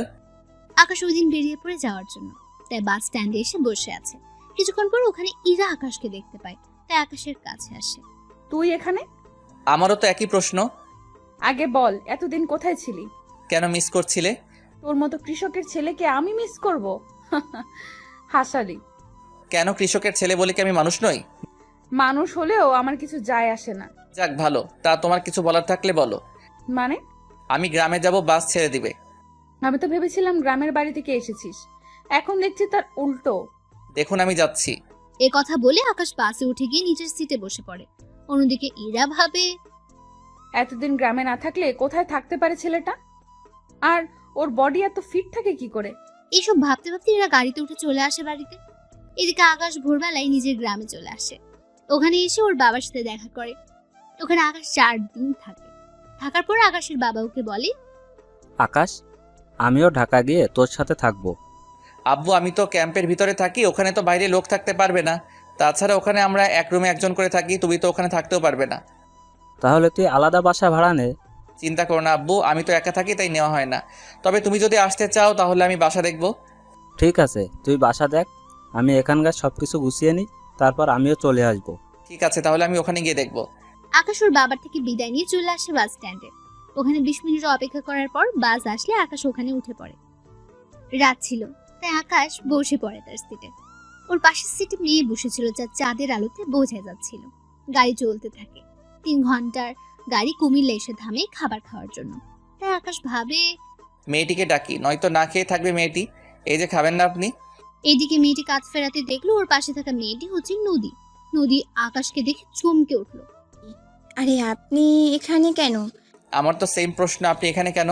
আকাশ ওই দিন বেরিয়ে পড়ে যাওয়ার জন্য, তাই বাস স্ট্যান্ডে এসে বসে আছে। কিছুক্ষণ পর ওখানে ইরা আকাশকে দেখতে পায়, তাই আকাশের কাছে আসে। তুই এখানে? আমারও তো একই প্রশ্ন। আগে বল, এতদিন কোথায় ছিলি? কেন মিস করছিলে? তোর মতো কৃষকের ছেলেকে আমি মিস করব? হাসালি। কেন, কৃষকের ছেলে বলে কি আমি মানুষ নই? মানুষ হলেও আমার কিছু যায় আসে না। যাক ভালো, তা তোমার কিছু বলার থাকলে বলো। মানে? আমি গ্রামে যাব, বাস ছেড়ে দিবে। আমি তো ভেবেছিলাম গ্রামের বাড়ি থেকে এসেছিস, এখন দেখছি তার উল্টো। দেখুন, আমি যাচ্ছি। এ কথা বলে আকাশ বাসে উঠে গিয়ে নিজের সিটে বসে পড়ে। অন্যদিকে ইরা ভাবে, এতদিন গ্রামে না থাকলে কোথায় থাকতে পারে ছেলেটা? আর ওর বডি এত ফিট থাকে কি করে? এইসব ভাবতে ভাবতে ইরা গাড়িতে উঠে চলে আসে বাড়িতে। এদিকে আকাশ ভোরবেলায় নিজের গ্রামে চলে আসে। ওখানে এসে ওর বাবার সাথে দেখা করে। ওখানে আকাশ 4 দিন থাকে। থাকার পর আকাশের বাবা ওকে বলে, আকাশ, আমিও ঢাকা গিয়ে তোর সাথে থাকবো। আব্বু, আমি তো ক্যাম্পের ভিতরে থাকি, ওখানে তো বাইরে লোক থাকতে পারবে না। তাছাড়া ওখানে আমরা এক রুমে একজন করে থাকি, তুমি তো ওখানে থাকতেও পারবে না। তাহলে তুই আলাদা বাসা ভাড়া নে। চিন্তা করো না আব্বু, আমি তো একা থাকি, তাই নেওয়া হয় না। তবে তুমি যদি আসতে চাও তাহলে আমি বাসা দেখবো। ঠিক আছে, তুই বাসা দেখ, আমি এখানকার সব কিছু গুছিয়ে নিই, তারপর আমিও চলে আসবো। ঠিক আছে, তাহলে আমি ওখানে গিয়ে দেখবো। আকাশ ওর বাবার থেকে বিদায় নিয়ে চলে আসে বাস স্ট্যান্ডে। ওখানে 20 মিনিট অপেক্ষা করার পর বাস আসলে আকাশ ওখানে উঠে পড়ে। রাত ছিল, তাই আকাশ বসে পড়ে তার সিটে। ওর পাশের সিটে মেয়ে বসেছিল, যা চাঁদের আলোতে বোঝা যাচ্ছিল। গাড়ি চলতে থাকে। 3 ঘন্টার গাড়ি কুমিল্লা এসে থামে খাবার খাওয়ার জন্য। তাই আকাশ ভাবে, মেয়েটিকে ডাকি, নয়তো না খেয়ে থাকবে মেয়েটি। এই যে খাবেন না আপনি? এদিকে মেয়েটি কাজ ফেরাতে দেখলো ওর পাশে থাকা মেয়েটি হচ্ছে নদী। নদী আকাশকে দেখে চমকে উঠলো। আরে আপনি এখানে কেন? আমার তো সেম প্রশ্ন, আপনি এখানে কেন?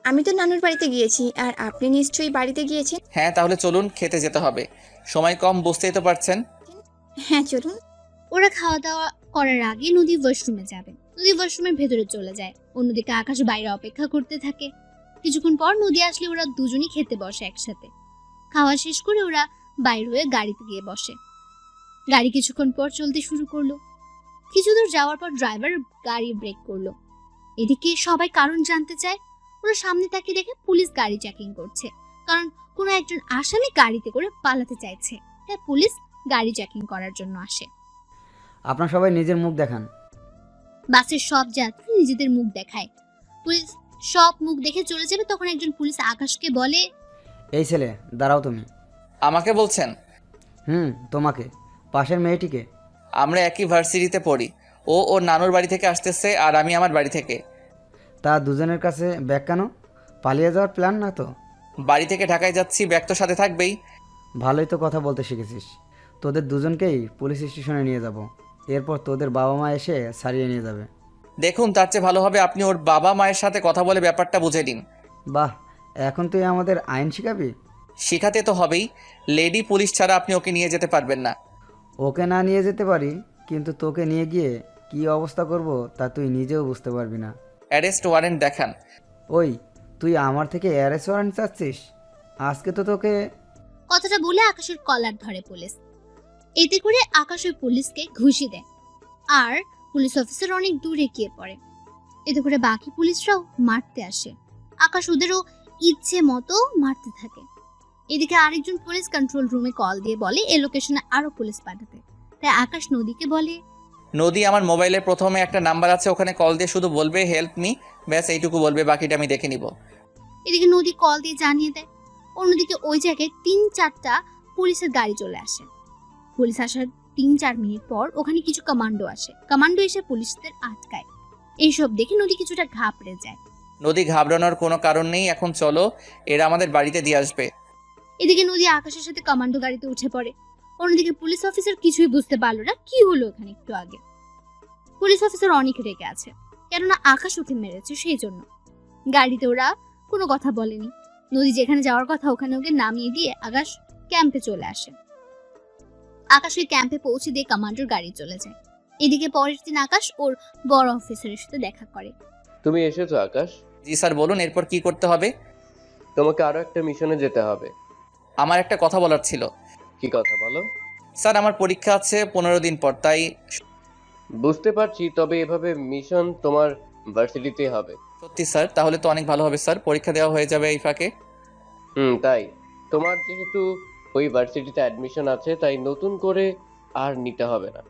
আমি তো নানুর বাড়িতে গিয়েছি, আর আপনি নিশ্চয়ই বাড়িতে গিয়েছেন। হ্যাঁ, তাহলে চলুন, খেতে যেতে হবে। সময় কম, বুঝতেই তো পারছেন। হ্যাঁ চলুন। ওরা খাওয়া দাওয়া করার আগে নদী ওয়াশরুমে যাবে। নদী ওয়াশরুমের ভেতরে চলে যায়। অন্যদিকে আকাশ বাইরে অপেক্ষা করতে থাকে। কিছুক্ষণ পর নদী আসলে ওরা দুজনই খেতে বসে একসাথে। খাওয়া শেষ করে ওরা বাইরে হয়ে গাড়িতে গিয়ে বসে। গাড়ি কিছুক্ষণ পর চলতে শুরু করলো। কিছু দূর যাওয়ার পর ড্রাইভার গাড়ি ব্রেক করলো। এদিকে সবাই কারণ জানতে চায়। ওরা সামনে তাকিয়ে দেখে পুলিশ গাড়ি চেকিং করছে, কারণ কোনো একজন আসামি গাড়িতে করে পালাতে চাইছে। তাই পুলিশ গাড়ি চেকিং করার জন্য আসে। আপনারা সবাই নিজের মুখ দেখান। বাসের সব যাত্রী নিজেদের মুখ দেখায়। পুলিশ সব মুখ দেখে চলে যাবে, তখন একজন পুলিশ আকাশকে বলে, এই ছেলে দাঁড়াও তুমি। আমাকে বলছেন? তোমাকে। পাশের মেয়েটিকে। আমরা একই ভার্সিটিতে পড়ি। ও ওর নানুর বাড়ি থেকে আসতেছে আর আমি আমার বাড়ি থেকে। তা দুজনের কাছে ব্যাগ কেন? পালিয়ে যাওয়ার প্ল্যান না তো? বাড়ি থেকে ঢাকায় যাচ্ছি, ব্যাগ তো সাথে থাকবেই। ভালোই তো কথা বলতে শিখেছিস। তোদের দুজনকেই পুলিশ স্টেশনে নিয়ে যাব, এরপর তোদের বাবা মা এসে সারিয়ে নিয়ে যাবে। দেখুন, তার চেয়ে ভালো হবে আপনি ওর বাবা মায়ের সাথে কথা বলে ব্যাপারটা বুঝে নিন। বাহ, এখন তুই আমাদের আইন শিখাবি? শিখাতে তো হবেই। লেডি পুলিশ ছাড়া আপনি ওকে নিয়ে যেতে পারবেন না। ওকে না নিয়ে যেতে পারি, কিন্তু তোকে নিয়ে গিয়ে কি অবস্থা করব তা তুই নিজেও বুঝতে পারবি না। অ্যারেস্ট ওয়ারেন্ট দেখান। ওই, তুই আমার থেকে অ্যারেস্ট ওয়ারেন্ট চাচ্ছিস? আজকে তো তোকে। কথাটা বলে আকাশের কলার ধরে পুলিশ। এতে করে আকাশ ওই পুলিশকে ঘুষি দেয়, আর পুলিশ অফিসার অনেক দূরে গিয়ে পড়ে। এতে করে বাকি পুলিশরাও মারতে আসে। আকাশ ওদেরও ইচ্ছে মতো মারতে থাকে। এদিকে আরেকজন পুলিশ কন্ট্রোল রুমে কল দিয়ে বলে এই লোকেশনে আরো পুলিশ পাঠাতে। তাই আকাশ নদীকে বলে, নদী, আমার মোবাইলে প্রথমে একটা নাম্বার আছে, ওখানে কল দিয়ে শুধু বলবে হেল্প মি, ব্যাস এইটুকু বলবে, বাকিটা আমি দেখে নিব। এদিকে নদী কল দিয়ে জানিয়ে দেয়। অন্যদিকে ওই জায়গায় 3-4টা পুলিশের গাড়ি চলে আসে। পুলিশ আসার 3-4 মিনিট পর ওখানে কিছু কমান্ডো আসে। কমান্ডো এসে পুলিশদের আটকায়। এইসব দেখে নদী কিছুটা ঘাবড়ে যায়। নদী, ঘাবড়ানোর কোনো কারণ নেই, এখন চলো, এরা আমাদের বাড়িতে দিয়ে আসবে। এদিকে নদী আকাশের সাথে কমান্ডো গাড়িতে উঠে পড়ে। অন্যদিকে পুলিশ অফিসার কিছুই বুঝতে পারলো না কি হলো ওখানে একটু আগে। পুলিশ অফিসার অনেক রেগে আছে, কেননা আকাশ ওকে মেরেছে সেই জন্য। গাড়িতে ওরা কোনো কথা বলেনি। নদী যেখানে যাওয়ার কথা ওখানে ওকে নামিয়ে দিয়ে আকাশ ক্যাম্পে চলে আসে। আকাশ ওই ক্যাম্পে পৌঁছে দিয়ে কমান্ডোর গাড়ি চলে যায়। এদিকে পরের দিন আকাশ ওর বড় অফিসারের সাথে দেখা করে। তুমি এসেছো আকাশ? জি স্যার, বলুন এরপর কি করতে হবে? তোমাকে আরো একটা মিশনে যেতে হবে। আমার একটা কথা বলার ছিল। কি কথা বলো? স্যার, আমার পরীক্ষা আছে 15 দিন পর, তাই। বুঝতে পারছি, তবে এভাবে মিশন তোমার ভার্সিটিতে হবে। সত্যি স্যার? তাহলে তো অনেক ভালো হবে স্যার, পরীক্ষা দেওয়া হয়ে যাবে এই ফাঁকে। তাই তোমার যেহেতু ওই ভার্সিটিতে অ্যাডমিশন আছে, তাই নতুন করে আর নিতে হবে না।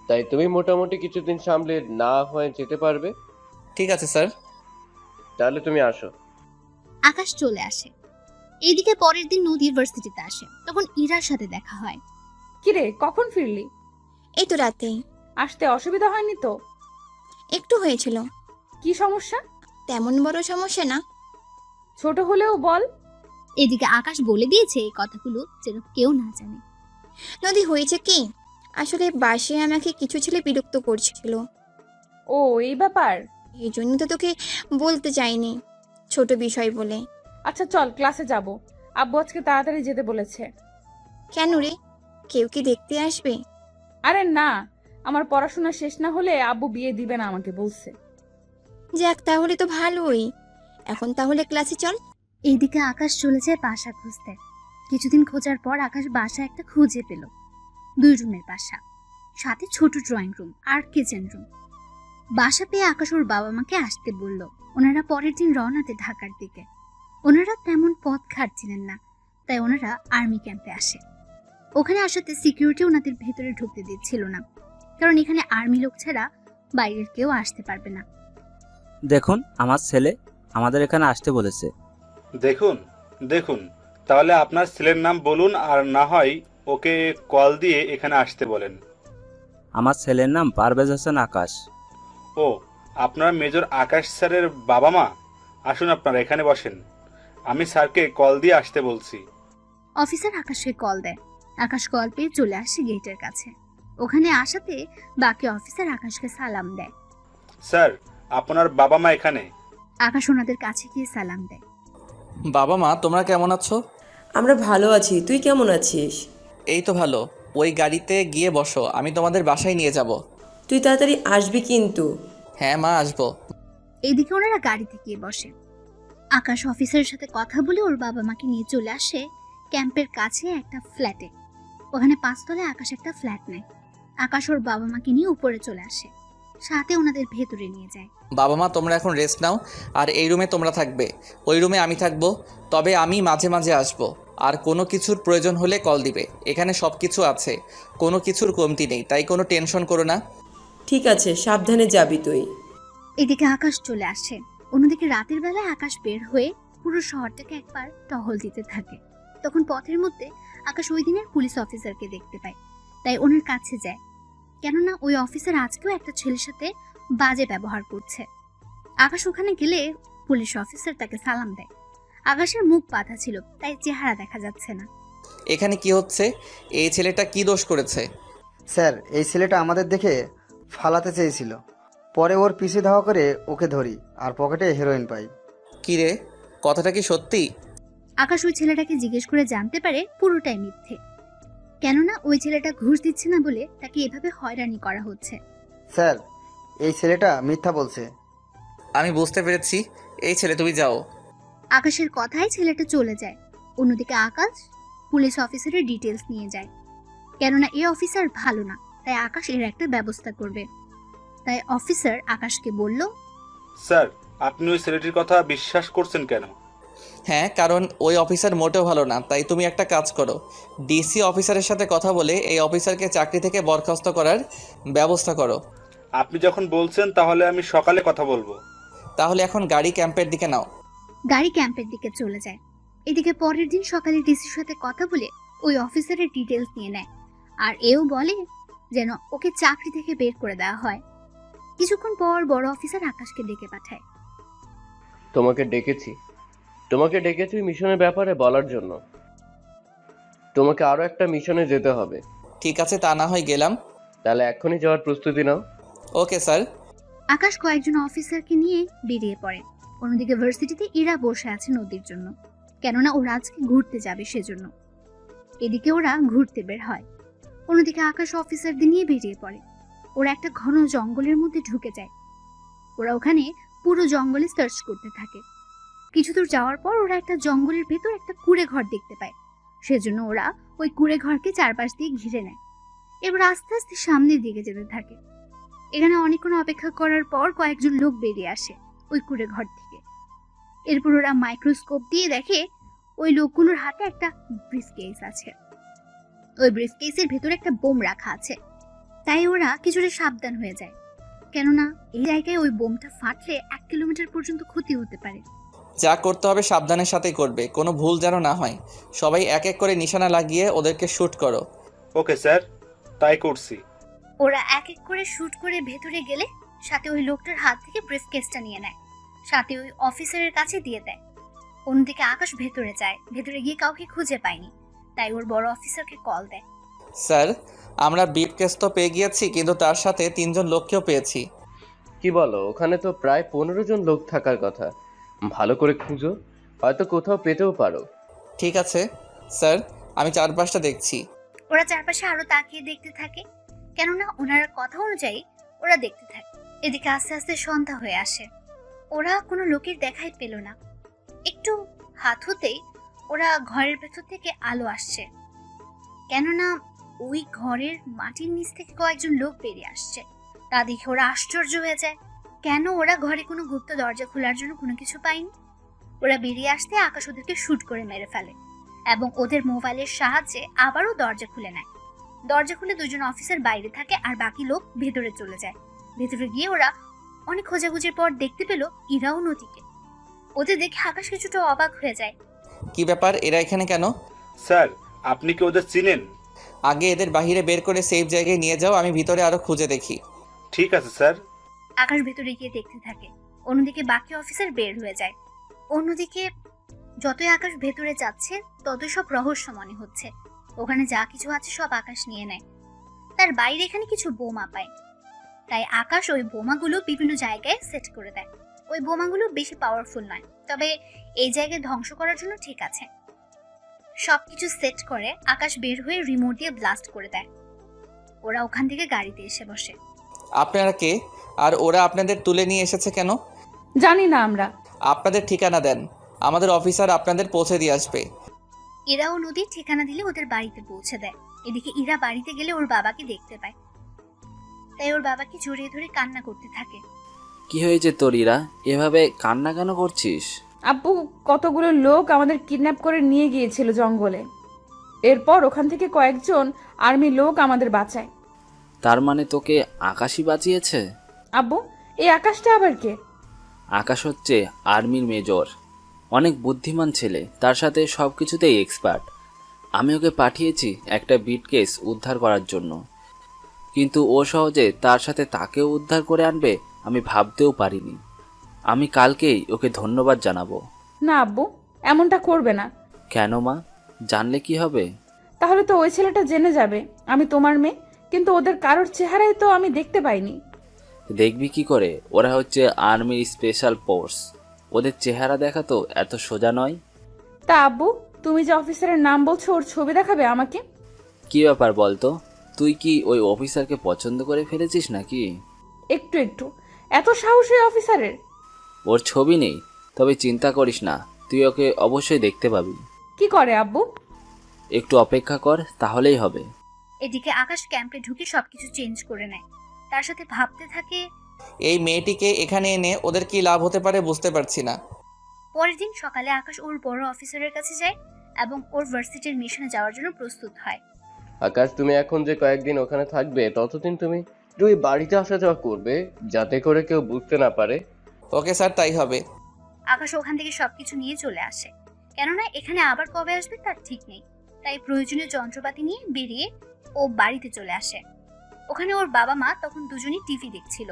তাই তুমি মোটামুটি কিছুদিন সামলে না হয়ে যেতে পারবে। ঠিক আছে স্যার। তাহলে তুমি আসো। আকাশ চলে আসে। এইদিকে পরের দিন নদী ভার্সিটিতে আসে। তখন ইরার সাথে দেখা হয়। কিরে, কখন ফিরলি? এই তো রাতেই। আসতে অসুবিধা হয়নি তো? একটু হয়েছিল। কি সমস্যা? তেমন বড় সমস্যা না। ছোট হলেও বল। এদিকে আকাশ বলে দিয়েছে এই কথাগুলো যেন কেউ না জানে। নদী, হয়েছে কি, আসলে বাসে আমাকে কিছু ছেলে বিরক্ত করছিল। ও, এই ব্যাপার। এই জন্য তো তোকে বলতে চাইনি, ছোট বিষয় বলে। আচ্ছা চল, ক্লাসে যাব। আব্বু আজকে তাড়াতাড়ি যেতে বলেছে। কেন রে, কেউ কি দেখতে আসবে? আরে না, আমার পড়াশোনা শেষ না হলে আব্বু বিয়ে দিবে না আমাকে বলছে। যাক, তাহলে তো ভালোই। এখন তাহলে ক্লাসে চল। এইদিকে আকাশ চলে যায় বাসা খুঁজতে। কিছুদিন খোঁজার পর আকাশ বাসা একটা খুঁজে পেল। 2 রুমের বাসা, সাথে ছোট ড্রয়িং রুম আর কিচেন রুম। বাসা পেয়ে আকাশ ওর বাবা মাকে আসতে বলল। ওনারা পরের দিন রওনাতে ঢাকার দিকে। ওনারা তেমন পথ ঘাটছিলেন না, তাই ওনারা আর্মি ক্যাম্পে আসে। ওখানে আসাতে সিকিউরিটি ওনাদের ভেতরে ঢুকতে দিচ্ছিল না, কারণ এখানে আর্মি লোক ছাড়া বাইরের কেউ আসতে পারবে না। দেখুন, আমার ছেলে আমাদের এখানে আসতে বলেছে। দেখুন দেখুন, তাহলে আপনার ছেলের নাম বলুন, আর না হয় ওকে কল দিয়ে এখানে আসতে বলেন। আমার ছেলের নাম পারভেজ হোসেন আকাশ। ও, আপনার মেজর আকাশ স্যারের বাবা মা? আসুন, আপনারা এখানে বসেন, আমি স্যারকে কল দিয়ে আসতে বলছি। অফিসার আকাশকে কল দেয়। আকাশ কল পেয়ে চলে আসে গেটের কাছে। ওখানে আসাতে বাকি অফিসার আকাশকে সালাম দেয়। স্যার, আপনার বাবা মা এখানে। আকাশ ওনাদের কাছে গিয়ে সালাম দেয়। বাবা মা, তোমরা কেমন আছো? আমরা ভালো আছি, তুই কেমন আছিস? এই তো ভালো। ওই গাড়িতে গিয়ে বসো, আমি তোমাদের বাসায় নিয়ে যাব। তুই তাড়াতাড়ি আসবি কিন্তু। হ্যাঁ মা, আসবো। এইদিকে ওনারা গাড়িতে গিয়ে বসে। আকাশ অফিসারের সাথে কথা বলে ওর বাবা মাকে নিয়ে চলে আসে ক্যাম্পের কাছে একটা ফ্ল্যাটে। ওখানে 5 তলায় আকাশ একটা ফ্ল্যাট নেয়। আকাশ ওর বাবা মাকে নিয়ে উপরে চলে আসে, সাথে ওনাদের ভেতরে নিয়ে যায়। বাবা মা, তোমরা এখন রেস্ট নাও, আর এই রুমে তোমরা থাকবে, ওই রুমে আমি থাকবো, তবে আমি মাঝে মাঝে আসবো। আর কোনো কিছুর প্রয়োজন হলে কল দিবে। এখানে সব কিছু আছে, কোনো কিছুর কমতি নেই, তাই কোনো টেনশন করো না। ঠিক আছে, সাবধানে যাবি তুই। এদিকে আকাশ চলে আসে। অন্যদিকে রাতের বেলায় আকাশ বের হয়ে পুরো শহরটাকে একবার টহল দিতে থাকে। তখন পথের মধ্যে আকাশ ওই দিনের পুলিশ অফিসারকে দেখতে পায়, তাই ওনার কাছে যায়। কেননা ওই অফিসার আজকেও একটা ছেলের সাথে বাজে ব্যবহার করছে। আকাশ ওখানে গেলে পুলিশ অফিসার তাকে সালাম দেয়। আকাশের মুখ বাঁধা ছিল, তাই চেহারা দেখা যাচ্ছে না। এখানে কি হচ্ছে? এই ছেলেটা কি দোষ করেছে? স্যার, এই ছেলেটা আমাদের দেখে ফালাতে চেয়েছিল, পরে ওর পিছু ধাওয়া করে ওকে ধরি আর পকেটে হেরোইন পাই। কি রে, কথাটা কি সত্যি? আকাশ ওই ছেলেটাকে জিজ্ঞেস করে জানতে পারে পুরোটাই মিথ্যে। কেননা ওই ছেলেটা ঘুষ দিচ্ছে না বলে তাকে এভাবে হয়রানি করা হচ্ছে। স্যার, এই ছেলেটা মিথ্যা বলছে। আমি বুঝতে পেরেছি। এই ছেলে, তুমি যাও। আকাশের কথায় ছেলেটা চলে যায়। অন্যদিকে আকাশ পুলিশ অফিসারের ডিটেলস নিয়ে যায়। কেননা এই অফিসার ভালো না, তাই আকাশ এর একটা ব্যবস্থা করবে। তাই অফিসার আকাশকে বলল, স্যার, আপনি ওই ছেলেটির কথা বিশ্বাস করছেন কেন? হ্যাঁ, কারণ ওই অফিসার মোটেও ভালো না। তাই তুমি একটা কাজ করো, ডিসি অফিসারের সাথে কথা বলে এই অফিসারকে চাকরি থেকে বরখাস্ত করার ব্যবস্থা করো। আপনি যখন বলছেন তাহলে আমি সকালে কথা বলবো। তাহলে এখন গাড়ি ক্যাম্পের দিকে নাও। গাড়ি ক্যাম্পের দিকে চলে যায়। এদিকে পরের দিন সকালে ডিসির সাথে কথা বলে ওই অফিসারের ডিটেলস নিয়ে নেয়, আর এও বলে যেন ওকে চাকরি থেকে বের করে দেওয়া হয়। কিছুক্ষণ পর বড় অফিসার আকাশকে ডেকে পাঠায়। তোমাকে ডেকেছি মিশনের ব্যাপারে বলার জন্য। তোমাকে আরো একটা মিশনে যেতে হবে। ঠিক আছে, তা না হয় গেলাম। তাহলে এক্ষুনি যাওয়ার প্রস্তুতি নাও। Okay sir. আকাশ কয়েকজন অফিসারকে নিয়ে বেরিয়ে পড়ে। অন্যদিকে ভার্সিটিতে ইরা বসে আছে নদীর জন্য, কেননা ওরা আজকে ঘুরতে যাবে সেজন্য। এদিকে ওরা ঘুরতে বের হয়। অন্যদিকে আকাশ অফিসারদের নিয়ে বেরিয়ে পড়ে। ওরা একটা ঘন জঙ্গলের মধ্যে ঢুকে যায়। ওরা ওখানে পুরো জঙ্গলে সার্চ করতে থাকে। কিছু দূর যাওয়ার পর ওরা একটা জঙ্গলের ভেতর একটা কুঁড়ে ঘর দেখতে পায়। সেজন্য ওরা ওই কুঁড়ে ঘরকে চারপাশ দিয়ে ঘিরে নেয়। এবার আস্তে আস্তে সামনের দিকে যেতে থাকে। এখানে অনেকক্ষণ অপেক্ষা করার পর কয়েকজন লোক বেরিয়ে আসে ওই কুঁড়ে ঘর থেকে। এরপর ওরা মাইক্রোস্কোপ দিয়ে দেখে ওই লোকগুলোর হাতে একটা ব্রিফকেস আছে। ওই ব্রিফকেসের ভেতরে একটা বোম রাখা আছে। তাই ওরা কিছুটা সাবধান হয়ে যায়, কেননা এই জায়গায় ওই বোমটা ফাটলে 1 কিলোমিটার পর্যন্ত ক্ষতি হতে পারে। যা করতে হবে সাবধানের সাথেই করবে, কোনো ভুল যেন না হয়। সবাই এক এক করে নিশানা লাগিয়ে ওদেরকে শ্যুট করো। ওকে স্যার, তাই করছি। ওরা এক এক করে শুট করে ভেতরে গেলে সাথে ওই লোকটার হাত থেকে ব্রিফকেসটা নিয়ে নেয়, সাথে ওই অফিসারের কাছে দিয়ে দেয়। অন্যদিকে আকাশ ভেতরে যায়। ভেতরে গিয়ে কাউকে খুঁজে পায়নি, তাই ওর বড় অফিসারকে কল দেয়। স্যার, আমরা ব্রিফকেস তো পেয়ে গিয়েছি, কিন্তু তার সাথে 3 জন লোককেও পেয়েছি। কি বলো? ওখানে তো প্রায় 15 জন লোক থাকার কথা। ভালো করে খুঁজো, হয়তো কোথাও পেতেও পারো। ঠিক আছে স্যার, আমি চারপাশটা দেখছি। ওরা চারপাশে আরো তাকিয়ে দেখতে থাকে, কেননা ওনার কথা অনুযায়ী ওরা দেখতে থাকে। এদিকে আস্তে আস্তে সন্ধ্যা হয়ে আসে। ওরা কোনো লোকের দেখাই পেল না। একটু হাত হতেই ওরা ঘরের ভেতর থেকে আলো আসছে, কেননা ওই ঘরের মাটির নিচ থেকে কয়েকজন লোক বেরিয়ে আসছে। তা দেখে ওরা আশ্চর্য হয়ে যায়, কেন ওরা ঘরে কোনো গুপ্ত দরজা খোলার জন্য কোনো কিছু পায়নি। ওরা বেরিয়ে আসতে আকাশ ওদেরকে শুট করে মেরে ফেলে এবং ওদের মোবাইলের সাহায্যে আবারও দরজা খুলে নেয়। দরজা খুলে 2 জন অফিসার বাইরে থাকে আর বাকি লোক ভেতরে চলে যায়। ভেতরে গিয়ে ওরা অনেক খোঁজাখুঁজির পর দেখতে পেল ইরাও নদীকে। ওদের দেখে আকাশ কিছুটা অবাক হয়ে যায়। কি ব্যাপার, এরা এখানে কেন? স্যার, আপনি কি ওদের চিনেন? আগে এদের বাইরে বের করে সেফ জায়গায় নিয়ে যাও, আমি ভিতরে আরো খুঁজে দেখি। ঠিক আছে স্যার। আকাশ ভেতরে গিয়ে দেখতে থাকে। অন্যদিকে বাকি অফিসার বের হয়ে যায়। অন্যদিকে যতই আকাশ ভেতরে যাচ্ছে ততই সব রহস্য মনে হচ্ছে। ওখানে যা কিছু আছে সব আকাশ নিয়ে নেয়। তার বাইরে এখানে কিছু বোমা পায়, তাই আকাশ ওই বোমাগুলো বিভিন্ন জায়গায় সেট করে দেয়। ওই বোমাগুলো বেশি পাওয়ারফুল নয়, তবে এই জায়গায় ধ্বংস করার জন্য ঠিক আছে। সবকিছু সেট করে আকাশ বের হয়ে রিমোট দিয়ে ব্লাস্ট করে দেয়। ওরা ওখান থেকে গাড়িতে এসে বসে। আপনারা কে, আর ওরা আপনাদের তুলে নিয়ে এসেছে কেন? জানি না আমরা। আপনাদের ঠিকানা দেন, আমাদের অফিসার আপনাদের পৌঁছে দিয়ে আসবে। ইরা ও নদীর ঠিকানা দিলে ওদের বাড়িতে পৌঁছে দেয়। এদিকে ইরা বাড়িতে গেলে ওর বাবাকে দেখতে পায়, তাই ওর বাবাকে জড়িয়ে ধরে কান্না করতে থাকে। কি হয়েছে তোর ইরা? এভাবে কান্না কেন করছিস? আব্বু কতগুলো লোক আমাদের কিডন্যাপ করে নিয়ে গিয়েছিল জঙ্গলে। এরপর ওখান থেকে কয়েকজন আর্মি লোক আমাদের বাঁচায়। তার মানে তোকে আকাশই বাঁচিয়েছে? আব্বু, এই আকাশটা আবার কে? আকাশ হচ্ছে আর্মির মেজর, অনেক বুদ্ধিমান ছেলে, তার সাথে সব কিছুতেই এক্সপার্ট। আমি ওকে পাঠিয়েছি একটা বিটকেস উদ্ধার করার জন্য, কিন্তু ও সহজে তার সাথে তাকেও উদ্ধার করে আনবে আমি ভাবতেও পারিনি। আমি কালকেই ওকে ধন্যবাদ জানাবো। না আব্বু, এমনটা করবে না। কেন মা, জানলে কি হবে? তাহলে তো ওই ছেলেটা জেনে যাবে আমি তোমার মেয়ে, কিন্তু ওদের কারোর চেহারাই তো আমি দেখতে পাইনি। দেখবি কি করে? ওরা হচ্ছে আর্মির স্পেশাল ফোর্স, ওদের চেহারা দেখা তো এত সোজা নয়। তা আব্বু, তুমি যে অফিসারের নাম বলছো ওর ছবি দেখাবে আমাকে? কি ব্যাপার বলতো, তুই কি ওই অফিসারকে পছন্দ করে ফেলেছিস নাকি? একটু একটু। এত সাহস ওই অফিসারের? ওর ছবি নেই, তবে চিন্তা করিস না, তুই ওকে অবশ্যই দেখতে পাবি। কি করে আব্বু? একটু অপেক্ষা কর, তাহলেই হবে। এদিকে আকাশ ক্যাম্পে ঢুকে সবকিছু চেঞ্জ করে নেয়। তার সাথে ভাবতে থাকে এই মেয়েটিকে এখানে এনে ওদের কি লাভ হতে পারে বুঝতে পারছি না। পরের দিন সকালে আকাশ ওর বড় অফিসারের কাছে যায় এবং ওর ভার্সিটির মিশনে যাওয়ার জন্য প্রস্তুত হয়। আকাশ, তুমি এখন যে কয়েকদিন ওখানে থাকবে ততদিন তুমি দুই বাড়িতে আসা যাওয়া করবে, যাতে করে কেউ বুঝতে না পারে। ওকে স্যার, তাই হবে। আকাশ ওখান থেকে সবকিছু নিয়ে চলে আসে, কেননা এখানে আবার কবে আসবে তার ঠিক নেই। তাই প্রয়োজনীয় যন্ত্রপাতি নিয়ে বেরিয়ে ও বাড়িতে চলে আসে। ওখানে ওর বাবা মা তখন দুজনই টিভি দেখছিল।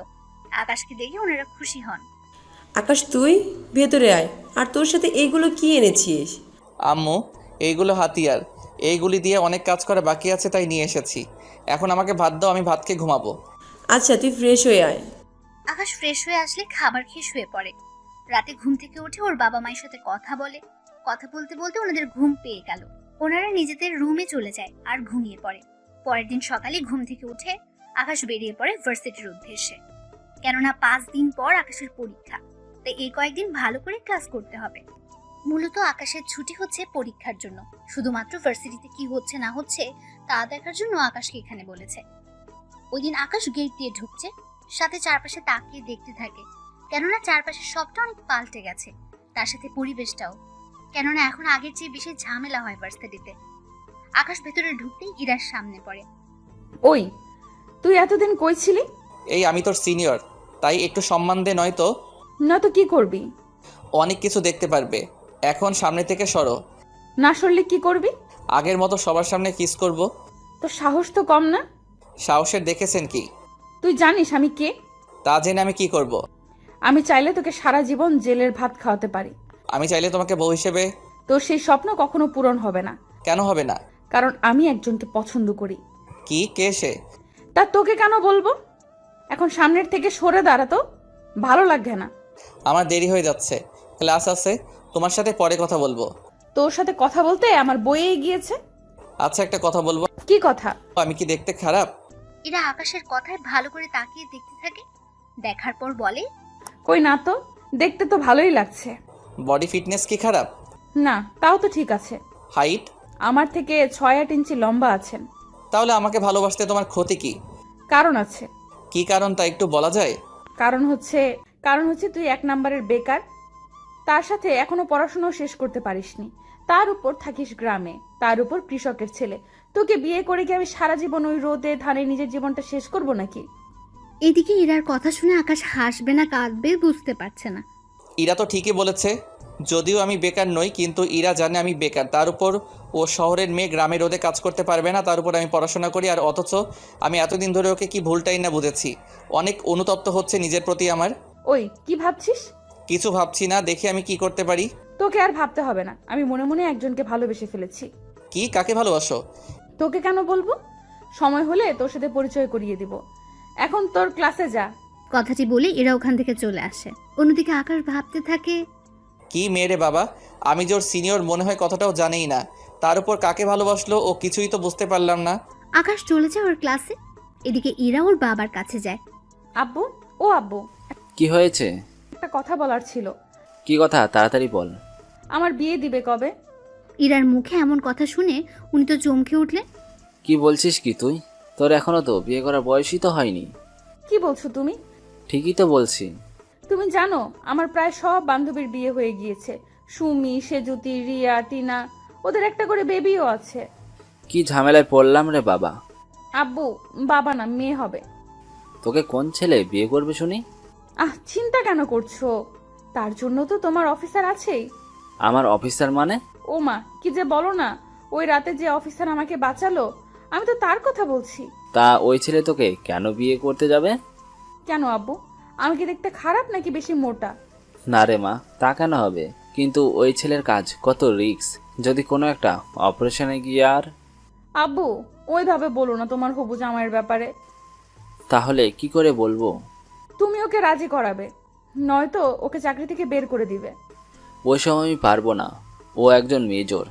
আকাশকে দেখে ওনারা খুশি হন। আকাশ, তুই ভেতরে আয়। আর তোর সাথে এইগুলো কি এনেছিস? আম্মু, এইগুলো হাতিয়ার, এইগুলি দিয়ে অনেক কাজ করা বাকি আছে তাই নিয়ে এসেছি। এখন আমাকে ভাত দাও, আমি ভাত খেয়ে ঘুমাবো। আচ্ছা, তুই ফ্রেশ হয়ে আয়। আকাশ ফ্রেশ হয়ে আসলে খাবার খেয়ে শুয়ে পড়ে। রাতে ঘুম থেকে উঠে ওর বাবা মায়ের সাথে কথা বলে। কথা বলতে বলতে ওনাদের ঘুম পেয়ে গেল। ওনারা নিজেদের রুমে চলে যায় আর ঘুমিয়ে পড়ে। পরের দিন সকালে ঘুম থেকে উঠে আকাশ বেরিয়ে পড়ে ভার্সিটির উদ্দেশ্যে, কেননা 5 দিন পর আকাশের পরীক্ষা। তাই এই কয়েকদিন ভালো করে ক্লাস করতে হবে। মূলত আকাশের ছুটি হচ্ছে পরীক্ষার জন্য, শুধুমাত্র ভার্সিটিতে কি হচ্ছে না হচ্ছে তা দেখার জন্য আকাশকে এখানে বলেছে। ওই দিন আকাশ গেট দিয়ে ঢুকছে, সাথে চারপাশে তাকিয়ে দেখতে থাকে, কেননা চারপাশে সবটা অনেক পাল্টে গেছে, তার সাথে পরিবেশটাও, কেননা এখন আগের চেয়ে বেশি ঝামেলা হয় ভার্সিটিতে। আকাশ ভেতরে ঢুকতেই ইরার সামনে পড়ে। ওই, তুই এতদিন কই ছিলি? এই আমি তোর সিনিয়র, তাই একটু সম্মান দে, নয়তো নয়তো কি করবি? অনেক কিছু দেখতে পারবে। এখন সামনে থেকে সরো। না সরলে কি করবি? আগের মতো সবার সামনে কিস করব। তোর সাহস তো কম না? সাহসের দেখেছেন কি? তুই জানিস আমি কে? তা জেনে আমি কি করব? আমি চাইলে তোকে সারা জীবন জেলের ভাত খাওয়াতে পারি। আমি চাইলে তোমাকে বউ হিসেবে। তোর সেই স্বপ্ন কখনো পূরণ হবে না। কেন হবে না? কারণ আমি একজনকে পছন্দ করি। কি? কে সে? তা তোকে কেন বলবো? এখন সামনের থেকে সরে দাঁড়া, তো ভালো লাগবে না। আমার দেরি হয়ে যাচ্ছে, ক্লাস আছে, তোমার সাথে পরে কথা বলবো। তোর সাথে কথা বলতে আমার বইয়ে গিয়েছে। আচ্ছা, একটা কথা বলবো। কি কথা? আমি কি দেখতে খারাপ? এরা আকাশের কথায় ভালো করে তাকিয়ে দেখতে থাকে। দেখার পর বলে, কই না তো, দেখতে তো ভালোই লাগছে। বডি ফিটনেস কি খারাপ? না, তাও তো ঠিক আছে। হাইট? আমার থেকে 6-8 ইঞ্চি লম্বা আছেন। তাহলে আমাকে ভালোবাসতে তোমার ক্ষতি কি? কারণ আছে। কি কারণ তা একটু বলা যায়? কারণ হচ্ছে তুই 1 নাম্বারের বেকার, তার সাথে এখনো পড়াশোনাও শেষ করতে পারিসনি, তার উপর থাকিস গ্রামে, তার উপর কৃষকের ছেলে। তোকে বিয়ে করে কি আমি সারা জীবন ওই রোদে ধানে নিজের জীবনটা শেষ করব নাকি? এদিকে ইরার কথা শুনে আকাশ হাসবে না কাঁদবে বুঝতে পারছে না। ইরা তো ঠিকই বলেছে, যদিও আমি বেকার নই, কিন্তু ইরা জানে আমি বেকার। তার উপর ও শহরের মেয়ে, গ্রামের রোদে কাজ করতে পারবে না, তার উপর আমি পড়াশোনা করি। আর অথচ আমি এতদিন ধরে ওকে কি ভুলটাই না বুঝেছি। অনেক অনুতপ্ত হচ্ছে নিজের প্রতি আমার। ওই, কি ভাবছিস? কিছু ভাবছি না, দেখি আমি কি করতে পারি। তোকে আর ভাবতে হবে না, আমি মনে মনে একজনকে ভালোবেসে ফেলেছি। কি? কাকে ভালোবাসো? তোকে কেন বলবো? সময় হলে তোর সাথে পরিচয় করিয়ে দিব। এখন তোর ক্লাসে যা। কথাটি বলে এরা ওখান থেকে চলে আসে। অন্যদিকে আকাশ ভাবতে থাকে, কি মেয়ে বাবা, আমি যে ওর সিনিয়র মনে হয় কথাটাও জানেই না, তার উপর কাকে ভালোবাসলো ও কিছুই তো বুঝতে পারলাম না। আকাশ চলে যায় ওর ক্লাসে। এদিকে ইরা ওর বাবার কাছে যায়। আব্বু, ও আব্বু, কি হয়েছে? একটা কথা বলার ছিল। কি কথা? তাড়াতাড়ি বল। আমার বিয়ে দিবে কবে? ইরার মুখে এমন কথা শুনে উনি তো চমকে উঠলেন। কি বলছিস কি তুই? তোর এখনো তো বিয়ে করার বয়সই তো হয়নি। কি বলছো তুমি? ঠিকই তো বলছি। তুমি জানো আমার প্রায় সব বান্ধবীর বিয়ে হয়ে গিয়েছে। সুমি, সেজুতি, রিয়া, টিনা, ওদের একটা করে বেবিও আছে। কি ঝামেলায় পড়লাম রে বাবা। আব্বু বাবা না, মেয়ে হবে। তোকে কোন ছেলে বিয়ে করবে শুনি? চিন্তা কেন করছো? তার জন্য তো তোমার অফিসার আছেই। আমার অফিসার মানে? ও মা, কি যে বলো না, ওই রাতে যে অফিসার আমাকে বাঁচালো, আমি তো তার কথা বলছি। তা ওই ছেলে তোকে কেন বিয়ে করতে যাবে? কেন আব্বু, আমি কি দেখতে খারাপ নাকি বেশি মোটা? না রে মা, তা কেন হবে? কিন্তু ওই ছেলের কাজ কত রিস্ক, যদি কোনো একটা অপারেশনে গিয়ে আর। আব্বু ওইভাবে বলো না তোমার হবু জামাইয়ের ব্যাপারে। তাহলে কি করে বলবো? তুমি ওকে রাজি করাবে, নয়তো ওকে চাকরি থেকে বের করে দিবে। ওই সময় আমি পারবো না। ও একজন মেজর,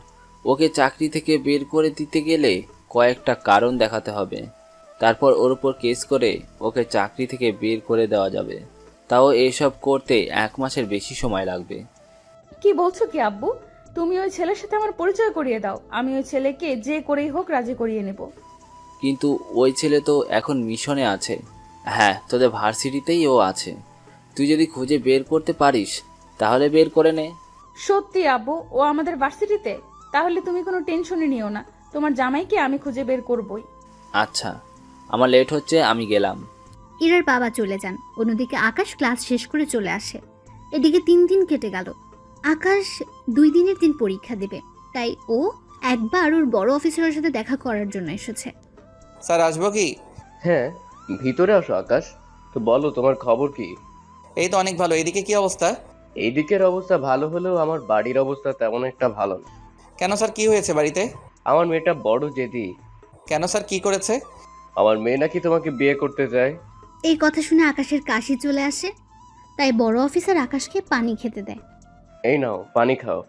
ওকে চাকরি থেকে বের করে দিতে গেলে কয়েকটা কারণ দেখাতে হবে। তারপর ওর উপর কেস করে ওকে চাকরি থেকে বের করে দেওয়া যাবে। তাও এসব করতে 1 মাসের বেশি সময় লাগবে। কি বলছো কি আব্বু? তুমি ওই ছেলের সাথে আমার পরিচয় করিয়ে দাও, আমি ওই ছেলেকে যে করেই হোক রাজি করিয়ে নেব। কিন্তু ওই ছেলে তো এখন মিশনে আছে। হ্যাঁ, তোদের ভার্সিটিতেই ও আছে। তুই যদি খুঁজে বের করতে পারিস তাহলে বের করে নে। সত্যি আব্বু, ও আমাদের ভার্সিটিতে? তাহলে তুমি কোনো টেনশনই নিও না, তোমার জামাইকে আমি খুঁজে বের করবই। আচ্ছা, আমার লেট হচ্ছে, আমি গেলাম। ইরার বাবা চলে যান। অন্যদিকে আকাশ ক্লাস শেষ করে চলে আসে। এদিকে 3 দিন কেটে গেল। আকাশ 2 দিনের দিন পরীক্ষা দেবে, তাই ও একবার ওর বড় অফিসারের সাথে দেখা করার জন্য এসেছে। স্যার আসবো কি? হ্যাঁ, ভিতরে আসো আকাশ। তো বলো, তোমার খবর কি? এই তো অনেক ভালো। এদিকে কি অবস্থা? এইদিকের অবস্থা ভালো হলেও আমার বাড়ির অবস্থা তেমন একটা ভালো না। কেন স্যার, কি হয়েছে বাড়িতে? আমার মেয়েটা বড় জেদি। কেন স্যার, কি করেছে? আমার মেয়ে নাকি তোমাকে বিয়ে করতে চায়। এই কথা শুনে আকাশের কাশি চলে আসে, তাই বড় অফিসার আকাশকে পানি খেতে দেয়। এই নাও, পানি খাও।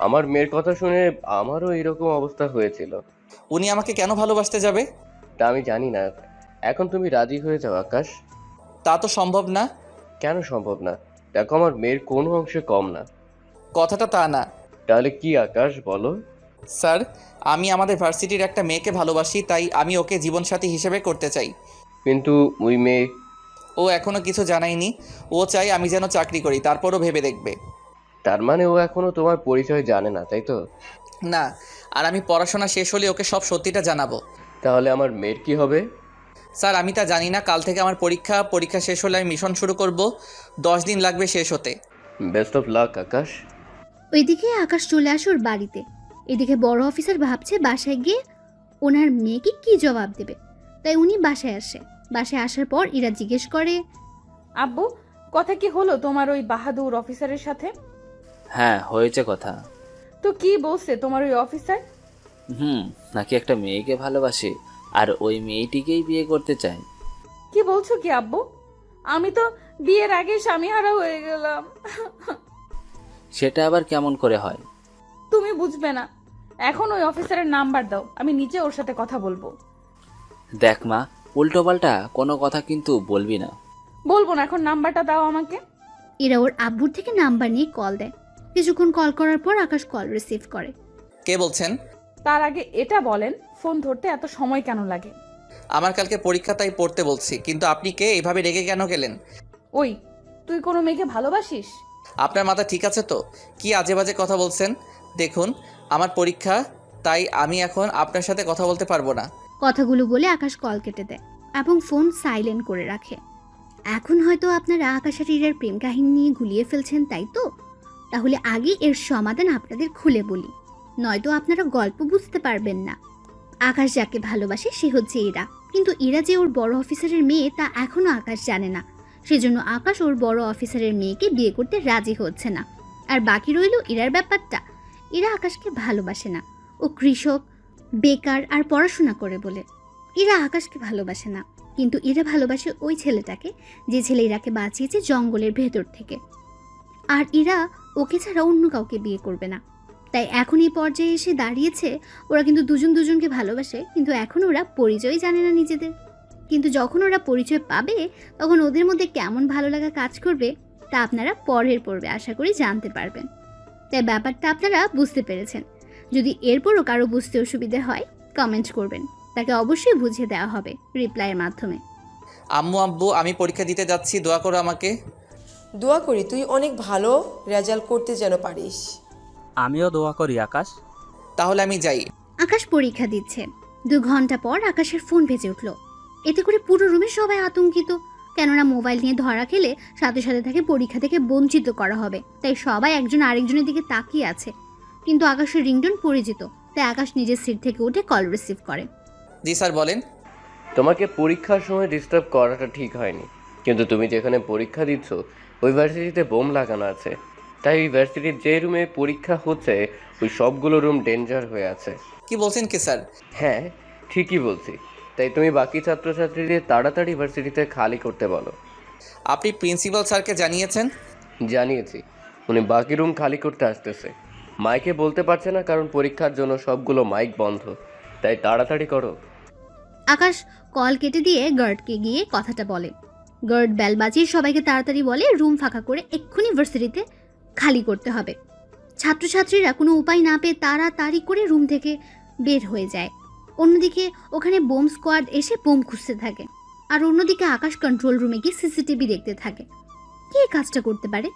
আমার মেয়ের কথা শুনে আমারও এরকম অবস্থা হয়েছিল। উনি আমাকে কেন ভালোবাসতে যাবে? তা আমি জানি না। এখন তুমি রাজি হয়ে যাও আকাশ। তা তো সম্ভব না। কেন সম্ভব না? দেখো, আমার মেয়ের কোনো অংশে কম না। কথাটা তা না তাহলে কি আকাশ, বলো। স্যার, আমি আমাদের ভার্সিটির একটা মেয়েকে ভালোবাসি, তাই আমি ওকে জীবনসাথী হিসেবে করতে চাই। কিন্তু ওই মেয়ে। ও এখনো কিছু জানায়নি। ও চাই আমি যেন চাকরি করি, তারপরও ভেবে দেখবে। তার মানে ও এখনো তোমার পরিচয় জানে না, তাই তো? না, আর আমি পড়াশোনা শেষ হলে ওকে সব সত্যিটা জানাবো। তাহলে আমার মেয়ের কি হবে? স্যার, আমি তা জানি না। কাল থেকে আমার পরীক্ষা শেষ হলে আমি মিশন শুরু করব। 10 দিন লাগবে শেষ হতে। বেস্ট অফ লাক আকাশ। ওইদিকে আকাশ চলে আসে ওর বাড়িতে। এদিকে বড় অফিসার ভাবছে বাসায় গিয়ে ওনার মেয়েকে কি জবাব দেবে, তাই উনি বাসায় আসে। বাসায় আসার পর ইরা জিজ্ঞেস করে, আব্বু, কথা কি হলো তোমার ওই বাহাদুর অফিসারের সাথে? হ্যাঁ, হয়েছে কথা। তো কি বলছে তোমার ওই অফিসার? নাকি একটা মেয়েকে ভালোবাসে আর ওই মেয়েটিকেই বিয়ে করতে চায়। কি বলছো কি আব্বু? আমি তো বিয়ের আগে স্বামীহারা হয়ে গেলাম। সেটা আবার কেমন করে হয়? তুমি বুঝবে না। এখন ওই অফিসারের নাম্বার দাও, আমি নিজে ওর সাথে কথা বলবো। দেখ মা, উল্টোপাল্টা কোনো কথা কিন্তু বলবি না। বলবো না, এখন নাম্বারটা দাও আমাকে। ইরা ওর আব্বুর থেকে নাম্বার নিয়ে কল দেয়। কিছুক্ষণ কল করার পর আকাশ কল রিসিভ করে। কে বলছেন? তার আগে এটা বলেন, ফোন ধরতে এত সময় কেন লাগে? আমার কালকে পরীক্ষা, তাই পড়তে বলছি। কিন্তু আপনি কে? এভাবে রেগে কেন গেলেন? ওই, তুই কোনো মেয়েকে ভালোবাসিস? আপনার মাথা ঠিক আছে তো? কি আজে বাজে কথা বলছেন? দেখুন, আমার পরীক্ষা, তাই আমি এখন আপনার সাথে কথা বলতে পারবো না। কথাগুলো বলে আকাশ কল কেটে দেয় এবং ফোন সাইলেন্ট করে রাখে। এখন হয়তো আপনারা আকাশ আর ইরার প্রেম কাহিনী নিয়ে গুলিয়ে ফেলছেন, তাই তো? তাহলে আগে এর সমাধান আপনাদের খুলে বলি, নয়তো আপনারা গল্প বুঝতে পারবেন না। আকাশ যাকে ভালোবাসে সে হচ্ছে ইরা, কিন্তু ইরা যে ওর বড় অফিসারের মেয়ে তা এখনো আকাশ জানে না। সেজন্য আকাশ ওর বড় অফিসারের মেয়েকে বিয়ে করতে রাজি হচ্ছে না। আর বাকি রইল ইরার ব্যাপারটা। ইরা আকাশকে ভালোবাসে না। ও কৃষক, বেকার আর পড়াশোনা করে বলে ইরা আকাশকে ভালোবাসে না। কিন্তু ইরা ভালোবাসে ওই ছেলেটাকে, যে ছেলে ইরাকে বাঁচিয়েছে জঙ্গলের ভেতর থেকে। আর ইরা ওকে ছাড়া অন্য কাউকে বিয়ে করবে না। তাই এখন এই পর্যায়ে এসে দাঁড়িয়েছে। ওরা কিন্তু দুজন দুজনকে ভালোবাসে, কিন্তু এখন ওরা পরিচয় জানে না নিজেদের। কিন্তু যখন ওরা পরিচয় পাবে তখন ওদের মধ্যে কেমন ভালো লাগা কাজ করবে তা আপনারা পরের পর্বে আশা করি জানতে পারবেন। তাই ব্যাপারটা আপনারা বুঝতে পেরেছেন। যদি এরপরও কারো বুঝতে অসুবিধা হয় কমেন্ট করবেন, তাকে অবশ্যই বুঝিয়ে দেওয়া হবে রিপ্লাইয়ের মাধ্যমে। আম্মু, আব্বু, আমি পরীক্ষা দিতে যাচ্ছি, দোয়া করো আমাকে। দোয়া করি তুই অনেক ভালো রেজাল্ট করতে যেন পারিস। আমিও দোয়া করি আকাশ। তাহলে আমি যাই। আকাশ পরীক্ষা দিচ্ছে। 2 ঘন্টা পর আকাশের ফোন ভেজে উঠল। এতে করে পুরো রুমে সবাই আতঙ্কিত, কেননা মোবাইল নিয়ে ধরা খেলে সাথে সাথে তাকে পরীক্ষা থেকে বঞ্চিত করা হবে। তাই সবাই একজন আরেকজনের দিকে তাকিয়ে আছে। কিন্তু আকাশের রিংটোন পরিচিত, তাই আকাশ নিজের সিট থেকে উঠে কল রিসিভ করে। জি স্যার বলেন। তোমাকে পরীক্ষার সময় ডিস্টার্ব করাটা ঠিক হয়নি, কিন্তু তুমি যেখানে পরীক্ষা দিচ্ছ ওই ভার্সিটিতে বোম লাগানো আছে। তাই ওই ভার্সিটির যে রুমে পরীক্ষা হচ্ছে ওই সবগুলো রুম ডেঞ্জার হয়ে আছে। কি বলছেন কি স্যার? হ্যাঁ, ঠিকই বলছি। তাই তুমি বাকি ছাত্রছাত্রীদের তাড়াতাড়ি ভার্সিটিতে খালি করতে বলো। আপনি প্রিন্সিপাল স্যারকে জানিয়েছেন? জানিয়েছি, উনি বাকি রুম খালি করতে আসতেছে। মাইকে বলতে পারছে না কারণ পরীক্ষার জন্য সবগুলো মাইক বন্ধ। তাই তাড়াতাড়ি করো। আকাশ কল কেটে দিয়ে গার্ডকে গিয়ে কথাটা বলে। গার্ড বেল বাজিয়ে সবাইকে তাড়াতাড়ি বলে রুম ফাঁকা করে এক্ষুনি ভার্সিটিতে খালি করতে হবে। ছাত্রছাত্রীরা কোনো উপায় না পেয়ে তাড়াতাড়ি করে রুম থেকে বের হয়ে যায়। অন্যদিকে ওখানে বোম স্কোয়াড এসে বোম খুঁজতে থাকে, আর অন্যদিকে আকাশ কন্ট্রোল রুমে গিয়ে সিসিটিভি দেখতে থাকে। কে কাজটা করতে পারে?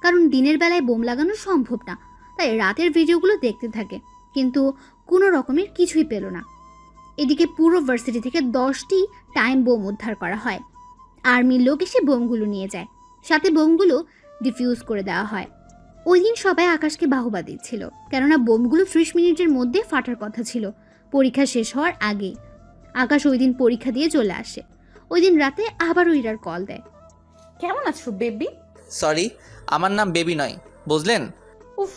কারণ দিনের বেলায় বোম লাগানো সম্ভব না, তাই রাতের ভিডিওগুলো দেখতে থাকে, কিন্তু কোনো রকমের কিছুই পেল না। এদিকে পুরো ভার্সিটি থেকে 10টি টাইম বোম উদ্ধার করা হয়। আর্মির লোক এসে বোমগুলো নিয়ে যায়, সাথে বোমগুলো ডিফিউজ করে দেওয়া হয়। ওই দিন সবাই আকাশকে বাহবা দিচ্ছিল, কেননা বোমগুলো 30 মিনিটের মধ্যে ফাটার কথা ছিল, পরীক্ষা শেষ হওয়ার আগে। আকাশ ওই দিন পরীক্ষা দিয়ে চলে আসে। ওই দিন রাতে আবারও ইরার কল দেয়। কেমন আছো বেবি? সরি, আমার নাম বেবি নয়, বুঝলেন? উফ,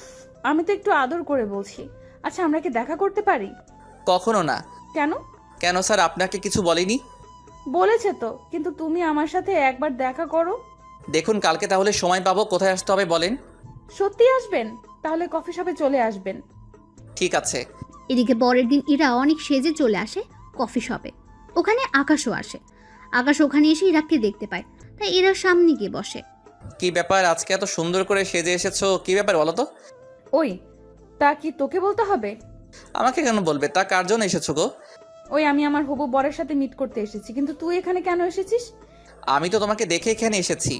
আমি তো একটু আদর করে বলছি। আচ্ছা, আমরা কি দেখা করতে পারি? কখনো না। কেন? কেন স্যার, আপনাকে কিছু বলিনি? বলেছে তো, কিন্তু তুমি আমার সাথে একবার দেখা করো। দেখুন, কালকে তাহলে সময় পাবো। কোথায় আসতে হবে বলেন? সত্যি আসবেন? তাহলে কফি শপে চলে আসবেন। ঠিক আছে। এদিকে পরের দিন ইরা অনেক সেজে চলে আসে কফি শপে। ওখানে আকাশও আসে। আকাশ ওখানে এসে ইরাকে দেখতে পায়, তাই ইরার সামনে গিয়ে বসে। কি ব্যাপার, আজকে এত সুন্দর করে সেজে এসেছো, কি ব্যাপার বলো তো? ওই, তা কি তোকে বলতে হবে? আমাকে কেন বলবে? তা কার জন্য এসেছো গো? ওই, আমি আমার হবু বরের সাথে মিট করতে এসেছি, কিন্তু তুই এখানে কেন এসেছিস? আমি তো তোমাকে দেখে এখানে এসেছি।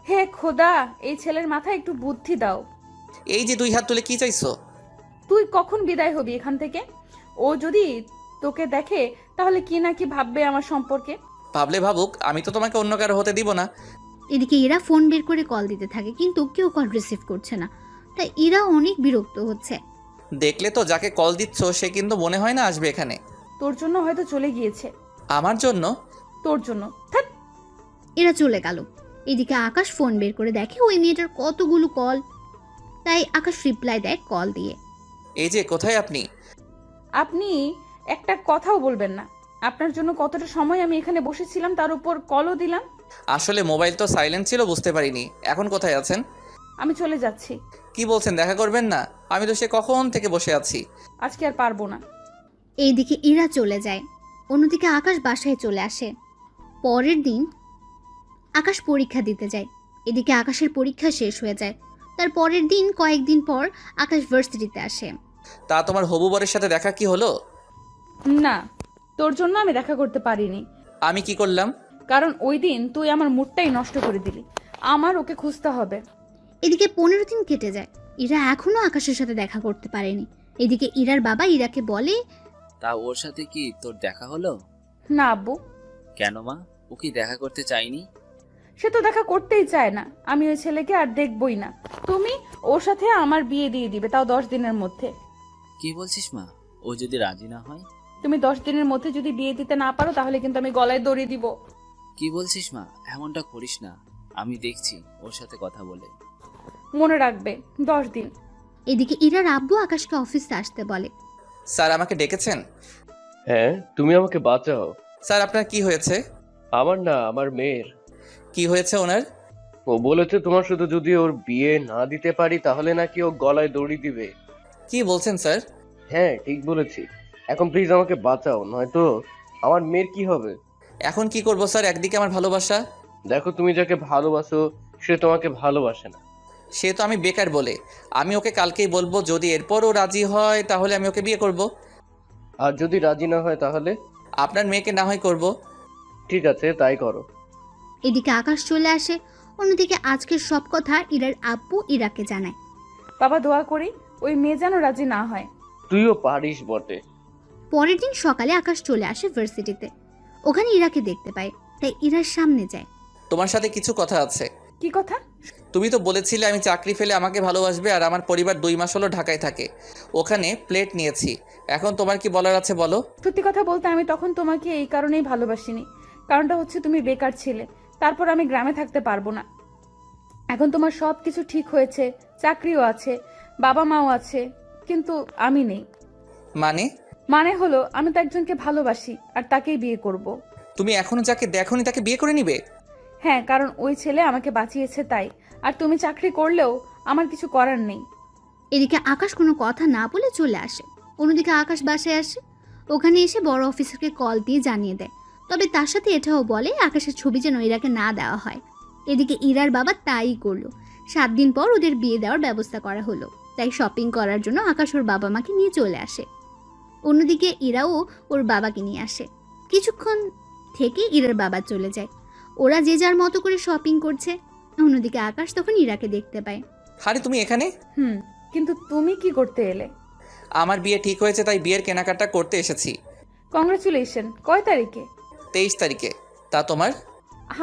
হে খোদা, এই ছেলের মাথায় একটু বুদ্ধি দাও। এই যে 2 হাত তুলে কি চাইছো? তুই কখন বিদায় হবি এখান থেকে? ও যদি তোকে দেখে তাহলে কি না কি ভাববে আমার সম্পর্কে। ভাবলে ভাবুক, আমি তো তোমাকে অন্য কারো হতে দিব না। এদিকে ইরা ফোন বের করে কল দিতে থাকে, কিন্তু কেউ কল রিসিভ করছে না, তাই ইরা অনেক বিরক্ত হচ্ছে। দেখলে তো, যাকে কল দিচ্ছ সে কিন্তু মনে হয় না আসবে এখানে। তোর জন্য হয়তো চলে গিয়েছে। আমার জন্য? তোর জন্য। থাক। এরা চলে গেল। এদিকে আকাশ ফোন বের করে দেখে ওই মেয়েটার কতগুলো কল, তাই আকাশ রিপ্লাই দেয় কল দিয়ে। এই যে, কোথায় আপনি? আপনি একটা কথাও বলবেন না। আপনার জন্য কতটা সময় আমি এখানে বসেছিলাম, তার উপর কলও দিলাম। আসলে মোবাইল তো সাইলেন্ট ছিল, বুঝতে পারিনি। এখন কোথায় আছেন? আমি চলে যাচ্ছি। কি বলছেন, দেখা করবেন না? আমি তো সে কখন থেকে বসে আছি। আজকে আর পারবো না। এইদিকে ইরা চলে যায়। অন্যদিকে আকাশ বাসায় চলে আসে। পরের দিন আকাশ পরীক্ষা দিতে যায়। এদিকে আকাশের পরীক্ষা শেষ হয়ে যায়। তার পরের দিন কয়েকদিন পর আকাশ ভার্সিটিতে আসে। তা তোমার হবু বরের সাথে দেখা কি হলো? না, তোর জন্য আমি দেখা করতে পারিনি। আমি কি করলাম? কারণ ওই দিন তুই আমার মুডটাই নষ্ট করে দিলি। আমার ওকে খুঁজতে হবে। এদিকে 15 দিন কেটে যায়। ইরা এখনো আকাশের সাথে দেখা করতে পারেনি। এদিকে ইরার বাবা ইরাকে বলে, তা ওর সাথে কি তোর দেখা হলো? না আব্বু। কেন মা, ও কি দেখা করতে চাইনি? সে তো দেখা করতেই চায় না। আমি ওই ছেলেকে আর দেখবই না। তুমি ওর সাথে আমার বিয়ে দিয়ে দিবে, তাও 10 দিনের মধ্যে। কি বলছিস মা? ও যদি রাজি না হয়? তুমি 10 দিনের মধ্যে যদি বিয়ে দিতে না পারো তাহলে কিন্তু আমি গলায় দড়ি দিব। কি বলছিস মা? এমনটা করিস না, আমি দেখছি ওর সাথে কথা বলে। মনে রাখবে, 10 দিন। এদিকে ইরার আব্বু আকাশকে অফিসে আসতে বলে। স্যার, আমাকে ডেকেছেন? হ্যাঁ, তুমি আমাকে বাঁচাও। স্যার, আপনার কি হয়েছে? আমার না, আমার মেয়ের। কি হয়েছে ওনার? ও বলেছে তোমার সাথে যদি ওর বিয়ে না দিতে পারি তাহলে নাকি ও গলায় দড়ি দিবে। কি বলছেন স্যার? হ্যাঁ, ঠিক বলেছি। এখন প্লিজ আমাকে বাঁচাও, নয়তো আমার মেয়ের কি হবে। এখন কি করব স্যার? একদিকে আমার ভালোবাসা। দেখো, তুমি যাকে ভালোবাসো সে তোমাকে ভালোবাসে না। সে তো আমি বেকার বলে। আমি ওকে কালকেই বলবো, যদি এরপরও রাজি হয় তাহলে আমি ওকে বিয়ে করব। আর যদি রাজি না হয় তাহলে? আপনার মেয়েকে না হয় করব। ঠিক আছে, তাই করো। এদিকে আকাশ চলে আসে। অন্যদিকে আজকের সব কথা ইরার আব্বু ইরাকে জানায়। বাবা দোয়া করি ওই মেয়ে যেন রাজি না হয়। তুইও পারিস বটে। পরের দিন সকালে আকাশ চলে আসে ভার্সিটিতে। ওখানে ইরাকে দেখতে পায়, তাই ইরার সামনে যায়। তোমার সাথে কিছু কথা আছে। কি কথা? তুমি তো বলেছিলে আমি চাকরি ফেলে আমাকে ভালোবাসবে, আর আমার পরিবার 2 মাস হলো ঢাকায় থাকে, ওখানে প্লেট নিয়েছি। এখন তোমার কি বলার আছে বলো। সত্যি কথা বলতে আমি তখন তোমাকে এই কারণেই ভালোবাসিনি। কারণটা হচ্ছে তুমি বেকার ছিলে, তারপর আমি গ্রামে থাকতে পারবো না। এখন তোমার সব কিছু ঠিক হয়েছে, চাকরিও আছে, বাবা মাও আছে, কিন্তু আমি নেই। মানে হলো আমি তো একজনকে ভালোবাসি আর তাকেই বিয়ে করব। তুমি এখনো যাকে দেখোনি তাকে বিয়ে করে নিবে? হ্যাঁ, কারণ ওই ছেলে আমাকে বাঁচিয়েছে তাই। আর তুমি চাকরি করলেও আমার কিছু করার নেই। এদিকে আকাশ কোনো কথা না বলে চলে আসে। অন্যদিকে আকাশ বাসায় আসে। ওখানে এসে বড় অফিসারকে কল দিয়ে জানিয়ে দেয়। তবে তার সাথে এটাও বলে আকাশের ছবি যেন ইরাকে না দেওয়া হয়। এদিকে ইরার বাবা তাই করলো। 7 দিন পর ওদের বিয়ে দেওয়ার ব্যবস্থা করা হলো। তাই শপিং করার জন্য আকাশ ওর বাবা মাকে নিয়ে চলে আসে। অন্যদিকে ইরাও ওর বাবাকে নিয়ে আসে। কিছুক্ষণ থেকে ইরার বাবা চলে যায়। ওরা যে যার মতো করে শপিং করছে। অন্যদিকে আকাশ তখন ইরাকে দেখতে পায়। আরে তুমি এখানে? কিন্তু তুমি কি করতে এলে? আমার বিয়ে ঠিক হয়েছে তাই বিয়ের কেনাকাটা করতে এসেছি। কংগ্রাচুলেশন। কয় তারিখে? 23 তারিখে। তা তোমার?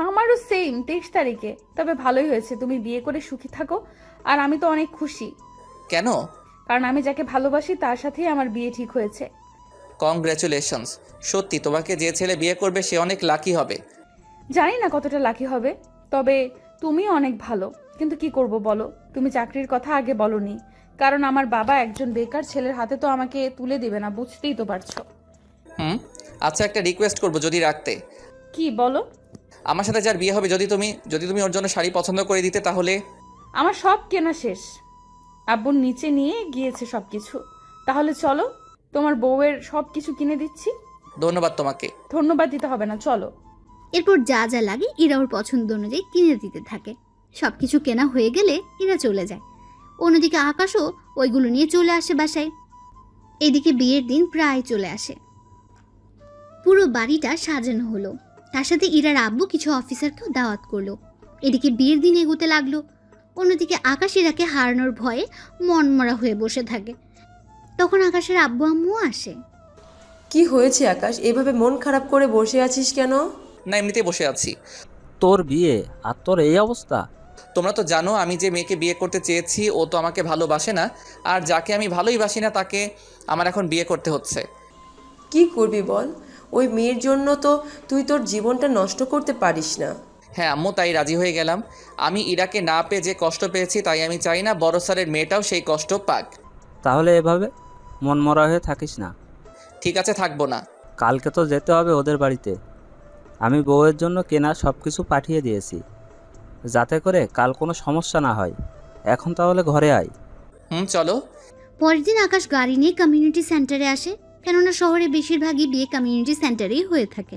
আমারও সেম 23 তারিখে। তবে ভালোই হয়েছে, তুমি বিয়ে করে সুখী থাকো। আর আমি তো অনেক খুশি। কেন? কারণ আমি যাকে ভালোবাসি তার সাথেই আমার বিয়ে ঠিক হয়েছে। কংগ্রাচুলেশনস। সত্যি তোমাকে যে ছেলে বিয়ে করবে সে অনেক লাকি হবে। জানি না কতটা লাকি হবে, তবে তুমিও অনেক ভালো। কিন্তু কি করব বলো, তুমি চাকরির কথা আগে বলনি। কারণ আমার বাবা একজন বেকার ছেলের হাতে তো আমাকে তুলে দিবে না, বুঝতেই তো পারছো। আচ্ছা, একটা রিকোয়েস্ট করব যদি রাখতে। কি বলো? আমার সাথে যার বিয়ে হবে যদি তুমি ওর জন্য শাড়ি পছন্দ করে দিতে তাহলে। আমার সব কেনা শেষ, আব্বুর নিচে নিয়ে গিয়েছে সবকিছু। তাহলে চলো, তোমার বউয়ের সব কিছু কিনে দিচ্ছি। ধন্যবাদ তোমাকে। ধন্যবাদ দিতে হবে না, চলো। এরপর যা যা লাগে ইরা ওর পছন্দ অনুযায়ী কিনে দিতে থাকে। সবকিছু কেনা হয়ে গেলে ইরা চলে যায়। অন্যদিকে আকাশও ওইগুলো নিয়ে চলে আসে বাসায়। এদিকে বিয়ের দিন প্রায় চলে আসে। পুরো বাড়িটা সাজানো হলো। তার সাথে ইরার আব্বু কিছু অফিসারকেও দাওয়াত করলো। এদিকে বিয়ের দিন এগোতে লাগলো। অন্যদিকে আকাশ ইরাকে হারানোর ভয়ে মনমরা হয়ে বসে থাকে। তখন আকাশের আব্বু আম্মু আসে। কি হয়েছে আকাশ, এভাবে মন খারাপ করে বসে আছিস কেন? না, এমনিতেই বসে আছি। তোর বিয়ে আর তোর এই অবস্থা? তোমরা তো জানো আমি যে মেয়েকে বিয়ে করতে চেয়েছি ও তো আমাকে ভালোবাসে না, আর যাকে আমি ভালোই বাসি না তাকে আমার এখন বিয়ে করতে হচ্ছে। কি করবি বল? ওই মেয়ের জন্য তো তুই তোর জীবনটা নষ্ট করতে পারিস না। হ্যাঁ আম্মু, তাই রাজি হয়ে গেলাম। আমি ইরাকে না পেয়ে যে কষ্ট পেয়েছি তাই আমি চাই না বড় স্যারের মেয়েটাও সেই কষ্ট পাক। তাহলে এভাবে মনমরা হয়ে থাকিস না। ঠিক আছে, থাকবো না। কালকে তো যেতে হবে ওদের বাড়িতে। আমি বউয়ের জন্য কেনা সব কিছু পাঠিয়ে দিয়েছি, যাতে করে কাল কোনো সমস্যা না হয়। এখন তাহলে ঘরে আয়। চলো। পরের দিন আকাশ গাড়ি নিয়ে কমিউনিটি সেন্টারে আসে। কেননা শহরে বেশিরভাগই বিয়ে কমিউনিটি সেন্টারেই হয়ে থাকে।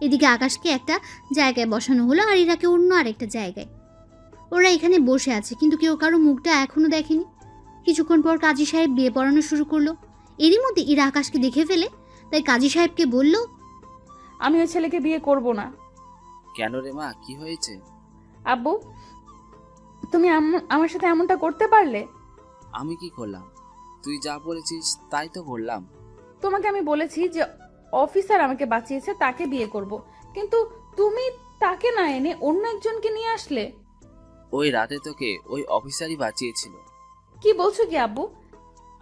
এদিকে আকাশকে একটা জায়গায় বসানো হলো আর ইরাকে অন্য আরেকটা জায়গায়। ওরা এখানে বসে আছে, কিন্তু কেউ কারো মুখটা এখনো দেখেনি। কিছুক্ষণ পর কাজী সাহেব বিয়ে পড়ানো শুরু করলো। এরই মধ্যে ইরা আকাশকে দেখে ফেলে, তাই কাজী সাহেবকে বলল, আমি ওই ছেলেকে বিয়ে করব না। কেন রে মা, কি হয়েছে? আব্বু, তুমি আমার সাথে এমনটা করতে পারলে? আমি কি করলাম? তুই যা বলেছিস তাই তো করলাম। তোমাকে আমি বলেছি যে অফিসার আমাকে বাঁচিয়েছে তাকে বিয়ে করব, কিন্তু তুমি তাকে না এনে অন্য একজনকে নিয়ে আসলে। ওই রাতে তোকে ওই অফিসারই বাঁচিয়েছিল। কি বলছো কি আব্বু?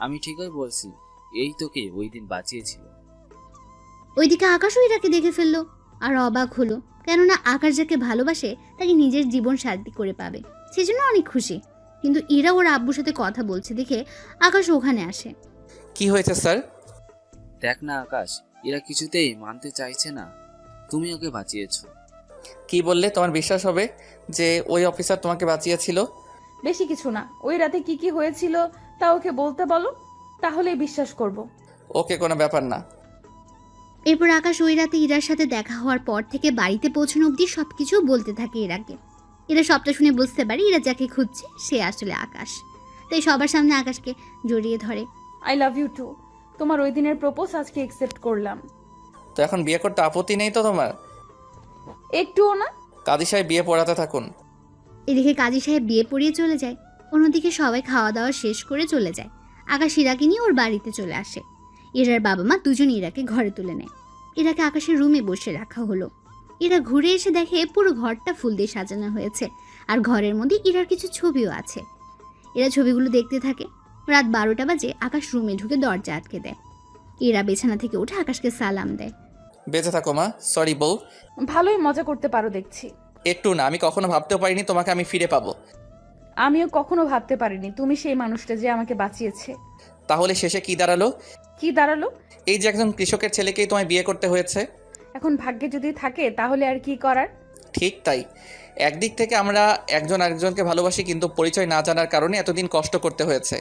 আমি ঠিকই বলছি, এই তোকে ওই দিন বাঁচিয়েছিল। ওইদিকে আকাশও ইরাকে দেখে ফেললো আর অবাক হলো। কেননা আকাশ যাকে ভালোবাসে তাকে নিজের জীবন সাথী করে পাবে, সেজন্য অনেক খুশি। কিন্তু ইরা ওর আব্বুর সাথে কথা বলছে দেখে আকাশ ওখানে আসে। কি হয়েছে স্যার? দেখ না আকাশ, এরা কিছুতেই মানতে চাইছে না তুমি ওকে বাঁচিয়েছো। কি বললে? তোমার বিশ্বাস হবে যে ওই অফিসার তোমাকে বাঁচিয়েছিল? বেশি কিছু না, ওই রাতে কি কি হয়েছিল তা ওকে বলতে বলো, তাহলেই বিশ্বাস করব। ওকে, কোনো ব্যাপার না। এরপর আকাশ ওই রাতে ইরার সাথে দেখা হওয়ার পর থেকে বাড়িতে পৌঁছানো অবধি সবকিছু বলতে থাকে ইরাকে। এরা সবটা শুনে বুঝতে পারে ইরা যাকে খুঁজছে সে আসলে আকাশ। তাই সবার সামনে আকাশকে জড়িয়ে ধরে। I love you too. তোমার ওই দিনের প্রপোজ আজকে অ্যাকসেপ্ট করলাম। তো এখন বিয়ে করতে আপত্তি নেই তো তোমার? একটুও না। কাজী সাহেব বিয়ে পড়াতে থাকুন। এদিকে কাজী সাহেব বিয়ে পড়িয়ে চলে যায়। অন্যদিকে সবাই খাওয়া দাওয়া শেষ করে চলে যায়। আকাশ ইরাকে নিয়ে ওর বাড়িতে চলে আসে। ইরার বাবা মা দুজন ইরাকে ঘরে তুলে নেয়। ইরাকে আকাশের রুমে বসে রাখা হলো। ইরা ঘুরে এসে দেখে পুরো ঘরটা ফুল দিয়ে সাজানো হয়েছে, আর ঘরের মধ্যে ইরার কিছু ছবিও আছে। এরা ছবিগুলো দেখতে থাকে। রাত 12টা বাজে আকাশ রুমে ঢুকে দরজা আটকে দেয়। ইরা বিছানা থেকে উঠে আকাশকে সালাম দেয়। বেঁচে থাকো মা। সরি বউ। ভালোই মজা করতে পারো দেখছি। একটু না, আমি কখনো ভাবতেও পারিনি তোমাকে আমি ফিরে পাবো। আমিও কখনো ভাবতে পারিনি তুমি সেই মানুষটা যে আমাকে বাঁচিয়েছে। তাহলে শেষে কি দাঁড়ালো? কি দাঁড়ালো? এই যে একজন কৃষকের ছেলেকেই তোমায় বিয়ে করতে হয়েছে। এখন ভাগ্যে যদি থাকে তাহলে আর কি করার। ঠিক তাই। একদিক থেকে আমরা একজন আরেকজনকে ভালোবাসি, কিন্তু পরিচয় না জানার কারণে এতদিন কষ্ট করতে হয়েছে।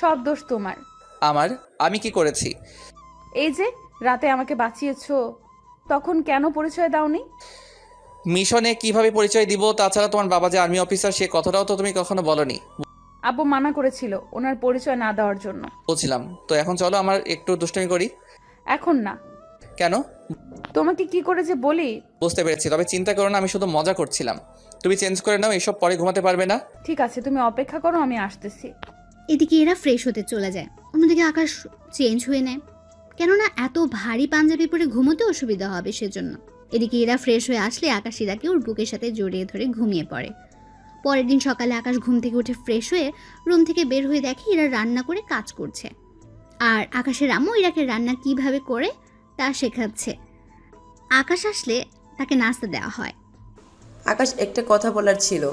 সব দোষ তোমার। আমি কি করেছি? এই যে রাতে আমাকে বাঁচিয়েছো, তখন কেন পরিচয় দাওনি? মিশনে কিভাবে পরিচয় দিব? তাছাড়া তোমার বাবা যে আর্মি অফিসার, সে কথাটাও তো তুমি কখনো বলনি। আব্বু মানা করেছিল ওনার পরিচয় না দেওয়ার জন্য। বুঝলাম। তো এখন চলো আমার একটু দুষ্টামি করি। এখন না। কেন? তোমাকে কি করে যে বলি। বুঝতে পেরেছি, তবে চিন্তা করো না, আমি শুধু মজা করছিলাম। তুমি চেঞ্জ করে নাও, এসব পরে ঘুমাতে পারবে না। ঠিক আছে, তুমি অপেক্ষা করো, আমি আসতেছি। এদিকে এরা ফ্রেশ হতে চলে যায়। অন্যদিকে আকাশ চেঞ্জ হয়ে নেয়, কেননা এত ভারী পাঞ্জাবি পরে ঘুমোতে অসুবিধা হবে সেজন্য। এদিকে এরা ফ্রেশ হয়ে আসলে আকাশ ইরাকে ওর বুকের সাথে জড়িয়ে ধরে ঘুমিয়ে পড়ে। পরের দিন সকালে আকাশ ঘুম থেকে উঠে ফ্রেশ হয়ে রুম থেকে বের হয়ে দেখে ইরা রান্না করে কাজ করছে, আর আকাশের আম্মু ইরাকে রান্না কিভাবে করে তা শেখাচ্ছে। আকাশ আসলে তাকে নাস্তা দেওয়া হয়। আকাশ, একটা কথা বলার ছিল।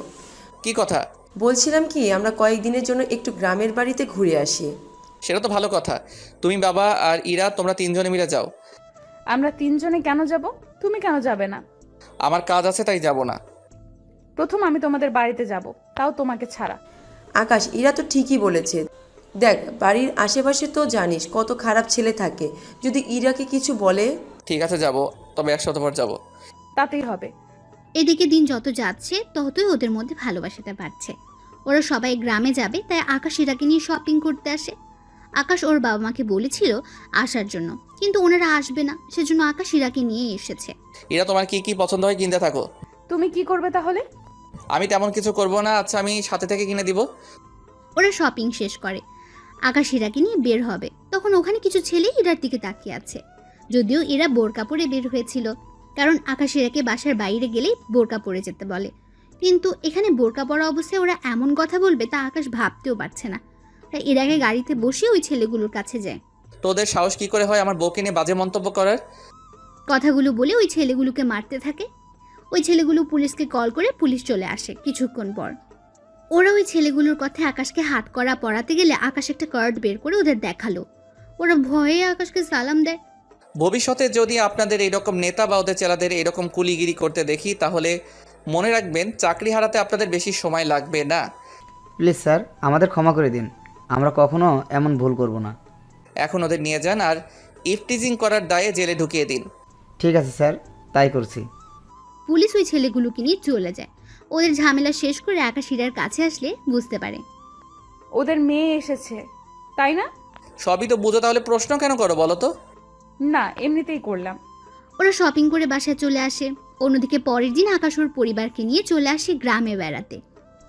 কি কথা? বলছিলাম কি, আমরা কয়েকদিনের জন্য একটু গ্রামের বাড়িতে ঘুরে আসি। সেটা তো ভালো কথা। তুমি, বাবা আর ইরা, তোমরা তিনজনে মিলে যাও। আমরা তিনজনে কেন যাব? তুমি কেন যাবে না? আমার কাজ আছে, তাই যাব না। প্রথম আমি তোমাদের বাড়িতে যাব, তাও তোমাকে ছাড়া। আকাশ, ইরা তো ঠিকই বলেছে। দেখ, বাড়ির আশেপাশে তো জানিস কত খারাপ ছেলে থাকে। যদি ইরাকে কিছু বলে। ঠিক আছে, যাব, তবে 1 সপ্তাহ পর যাব। তাতেই হবে। এদিকে দিন যত যাচ্ছে ততই ওদের মধ্যে ভালোবাসাটা বাড়ছে। ওরা সবাই গ্রামে যাবে, তাই আকাশ ইরাকে নিয়ে শপিং করতে আসে। আকাশ ওর বাবা মাকে বলেছিল আসার জন্য, কিন্তু ওনারা আসবে না, সেজন্য আকাশ ইরাকে নিয়ে এসেছে। ইরা, তোমার কি কি পছন্দ হয় কিনতে থাকো। তুমি কি করবে তাহলে? আমি তেমন কিছু করব না। আচ্ছা, আমি সাথে থেকে কিনে দিব। ওরা শপিং শেষ করে আকাশ ইরাকে নিয়ে বের হবে, তখন ওখানে কিছু ছেলে ইরার দিকে তাকিয়ে আছে। যদিও এরা বোরকা পরে বের হয়েছিল, কারণ আকাশ ইরাকে বাসার বাইরে গেলেই বোরকা পরে যেতে বলে, কিন্তু এখানে বোরকা পরা অবস্থায় ওরা এমন কথা বলবে তা আকাশ ভাবতেও পারছে না। তাই ইরাকে গাড়িতে বসে ওই ছেলেগুলোর কাছে যায়। তোদের সাহস কি করে হয় আমার বউকে নিয়ে বাজে মন্তব্য করার? কথাগুলো বলে ওই ছেলেগুলোকে মারতে থাকে। ওই ছেলেগুলো পুলিশকে কল করে পুলিশ চলে আসে কিছুক্ষণ পর। ওরা ওই ছেলেগুলোর কথা আকাশকে হাত করা পড়াতে গেলে আকাশ একটা কার্ড বের করে ওদের দেখালো। ওরা ভয়ে আকাশকে সালাম দেয়। ভবিষ্যতে যদি আপনাদের এইরকম নেতা বা ওদের চেলাদের এরকম কুলিগিরি করতে দেখি, তাহলে মনে রাখবেন চাকরি হারাতে আপনাদের বেশি সময় লাগবে না। প্লিজ স্যার, আমাদের ক্ষমা করে দিন, আমরা কখনো এমন ভুল করব না। এখন ওদের নিয়ে যান আর ইফটিজিং করার দায়ে জেলে ঢুকিয়ে দিন। ঠিক আছে স্যার, তাই করছি। পুলিশ ওই ছেলেগুলোকে নিয়ে চলে যায়। ওদের ঝামেলা শেষ করে আকাশ ইরার কাছে আসলে বুঝতে পারে ওদের মেয়ে এসেছে, তাই না? সবই তো বুঝো, তাহলে প্রশ্ন কেন করো বলো তো? না, এমনিতেই করলাম। ওরা শপিং করে বাসায় চলে আসে। অন্যদিকে পরের দিন আকাশ ওর পরিবারকে নিয়ে চলে আসে গ্রামে বেড়াতে।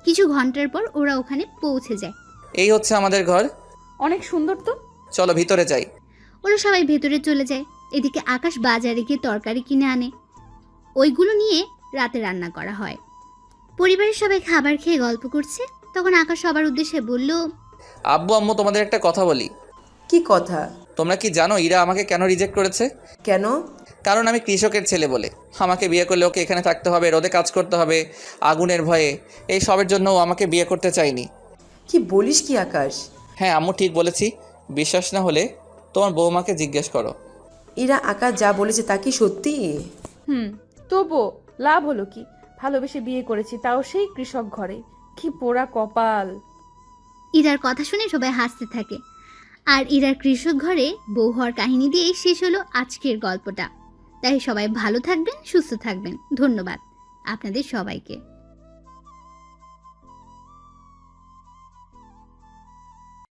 কিছু ঘন্টার পর ওরা ওখানে পৌঁছে যায়। এই হচ্ছে আমাদের ঘর। অনেক সুন্দর তো। চলো ভিতরে যাই। ওরা সবাই ভেতরে চলে যায়। এদিকে আকাশ বাজারে গিয়ে তরকারি কিনে আনে, ওইগুলো নিয়ে রাতে রান্না করা হয়। পরিবারের সবাই খাবার খেয়ে গল্প করছে, তখন আকাশ সবার উদ্দেশ্যে বলল, আব্বু আম্মু, তোমাদের একটা কথা বলি। কি কথা? তোমরা কি জানো ইরা আমাকে কেন রিজেক্ট করেছে? কেন? কারণ আমি কৃষকের ছেলে বলে। আমাকে বিয়ে করলে ওকে এখানে থাকতে হবে, রোদে কাজ করতে হবে, আগুনের ভয়ে। এই সবের জন্য ও আমাকে বিয়ে করতে চায়নি। কি বলিস কি আকাশ? হ্যাঁ আম্মু, ঠিক বলেছি। বিশ্বাস না হলে তোমার বৌমাকে জিজ্ঞেস করো। ইরা আকাশ যা বলেছে তা কি সত্যি? তবুও লাভ হলো কি? ভালোবেসে বিয়ে করেছি, তাও সেই কৃষক ঘরে। কি পোড়া কপাল। ইরার কথা শুনে সবাই হাসতে থাকে। আর ইরার কৃষক ঘরে বউ হওয়ার কাহিনী দিয়েই শেষ হলো আজকের গল্পটা। তাই সবাই ভালো থাকবেন, সুস্থ থাকবেন। ধন্যবাদ আপনাদের সবাইকে।